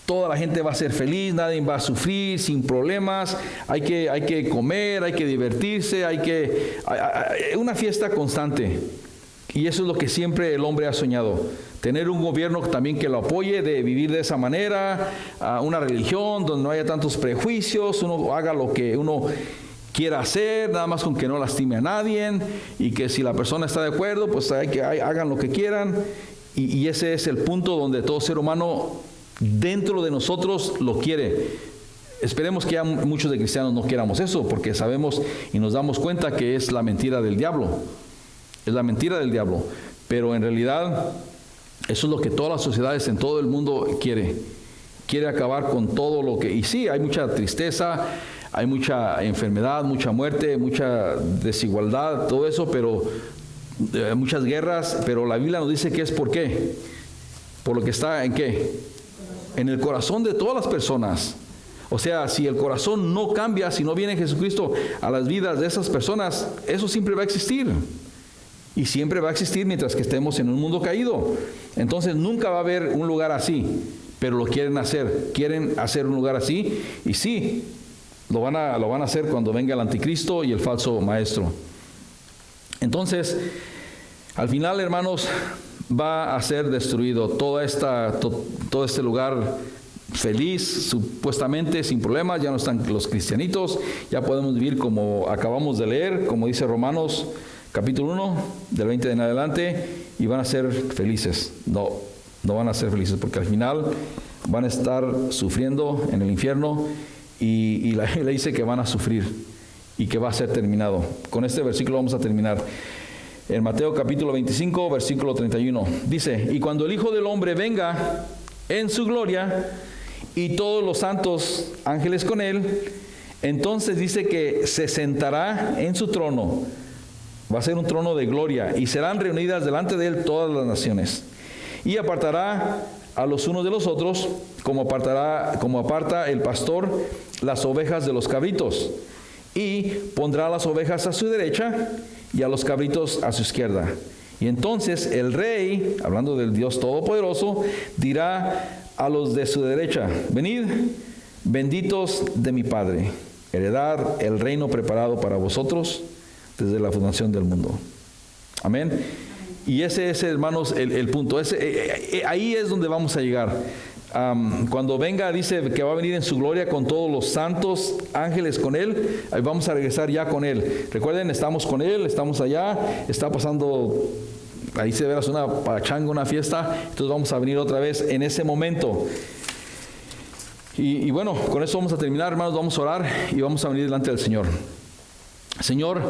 A: toda la gente va a ser feliz, nadie va a sufrir, sin problemas, hay que comer, hay que divertirse, hay una fiesta constante. Y eso es lo que siempre el hombre ha soñado. Tener un gobierno también que lo apoye, de vivir de esa manera, una religión donde no haya tantos prejuicios, uno haga lo que uno quiera hacer, nada más con que no lastime a nadie, y que si la persona está de acuerdo, pues hagan lo que quieran. Y ese es el punto donde todo ser humano dentro de nosotros lo quiere. Esperemos que ya muchos de cristianos no queramos eso, porque sabemos y nos damos cuenta que es la mentira del diablo. Es la mentira del diablo. Pero en realidad eso es lo que todas las sociedades en todo el mundo quiere acabar con todo lo que... Y sí, hay mucha tristeza, hay mucha enfermedad, mucha muerte, mucha desigualdad, todo eso, pero muchas guerras, pero la Biblia nos dice que es ¿por qué? Por lo que está ¿en qué? En el corazón de todas las personas. O sea, si el corazón no cambia, si no viene Jesucristo a las vidas de esas personas, eso siempre va a existir. Y siempre va a existir mientras que estemos en un mundo caído. Entonces nunca va a haber un lugar así, pero lo quieren hacer un lugar así, y sí, lo van a hacer cuando venga el anticristo y el falso maestro. Entonces, al final, hermanos, va a ser destruido todo este lugar feliz, supuestamente sin problemas. Ya no están los cristianitos, ya podemos vivir como acabamos de leer, como dice Romanos capítulo 1, del 20 en adelante, y van a ser felices. No van a ser felices, porque al final van a estar sufriendo en el infierno, y la Biblia dice que van a sufrir y que va a ser terminado. Con este versículo vamos a terminar. En Mateo capítulo 25, versículo 31, dice: y cuando el Hijo del Hombre venga en su gloria, y todos los santos ángeles con él, entonces dice que se sentará en su trono. Va a ser un trono de gloria, y serán reunidas delante de él todas las naciones, y apartará a los unos de los otros, como aparta el pastor las ovejas de los cabritos, y pondrá las ovejas a su derecha y a los cabritos a su izquierda. Y entonces el rey, hablando del Dios Todopoderoso, dirá a los de su derecha: venid, benditos de mi Padre, heredad el reino preparado para vosotros desde la fundación del mundo. Amén. Y ese es, hermanos, el punto. Ahí es donde vamos a llegar. Cuando venga, dice que va a venir en su gloria con todos los santos ángeles con él. Ahí vamos a regresar ya con él. Recuerden, estamos con él, estamos allá, está pasando, ahí se verás una pachanga, una fiesta. Entonces vamos a venir otra vez en ese momento. Y bueno, con eso vamos a terminar, hermanos. Vamos a orar y vamos a venir delante del Señor. Señor,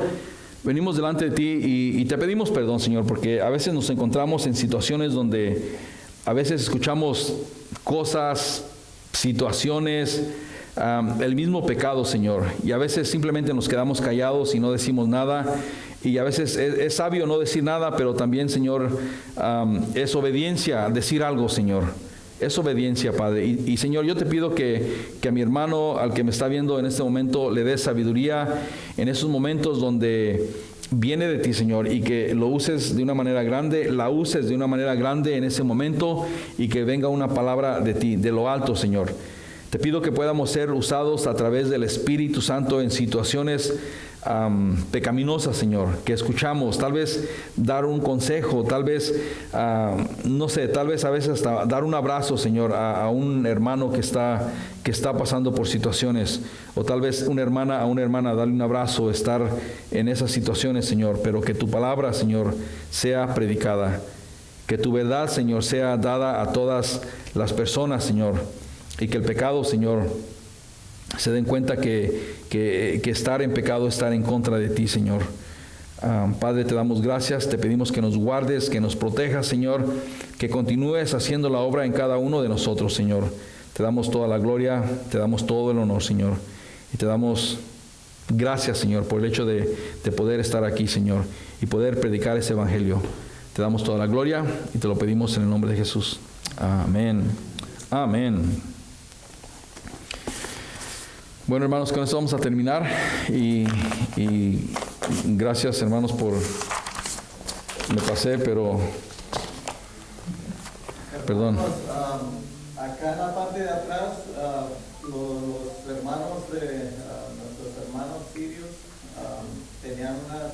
A: venimos delante de ti y te pedimos perdón, Señor, porque a veces nos encontramos en situaciones donde a veces escuchamos cosas, situaciones, el mismo pecado, Señor, y a veces simplemente nos quedamos callados y no decimos nada, y a veces es sabio no decir nada, pero también, Señor, es obediencia decir algo, Señor. Es obediencia, Padre. Y Señor, yo te pido que a mi hermano, al que me está viendo en este momento, le des sabiduría en esos momentos donde viene de ti, Señor, y que lo uses de una manera grande, la uses de una manera grande en ese momento, y que venga una palabra de ti, de lo alto, Señor. Te pido que podamos ser usados a través del Espíritu Santo en situaciones pecaminosas, Señor, que escuchamos, tal vez dar un consejo, tal vez, no sé, tal vez a veces hasta dar un abrazo, Señor, a un hermano que está pasando por situaciones, o tal vez una hermana a una hermana, darle un abrazo, estar en esas situaciones, Señor, pero que tu palabra, Señor, sea predicada, que tu verdad, Señor, sea dada a todas las personas, Señor, y que el pecado, Señor, se den cuenta que estar en pecado es estar en contra de ti, Señor. Padre, te damos gracias, te pedimos que nos guardes, que nos protejas, Señor, que continúes haciendo la obra en cada uno de nosotros, Señor. Te damos toda la gloria, te damos todo el honor, Señor, y te damos gracias, Señor, por el hecho de poder estar aquí, Señor, y poder predicar ese evangelio. Te damos toda la gloria y te lo pedimos en el nombre de Jesús. Amén. Amén. Bueno, hermanos, con esto vamos a terminar y gracias, hermanos, por... Me pasé, pero... Perdón.
B: Acá en la parte de atrás, los hermanos de nuestros hermanos sirios tenían unas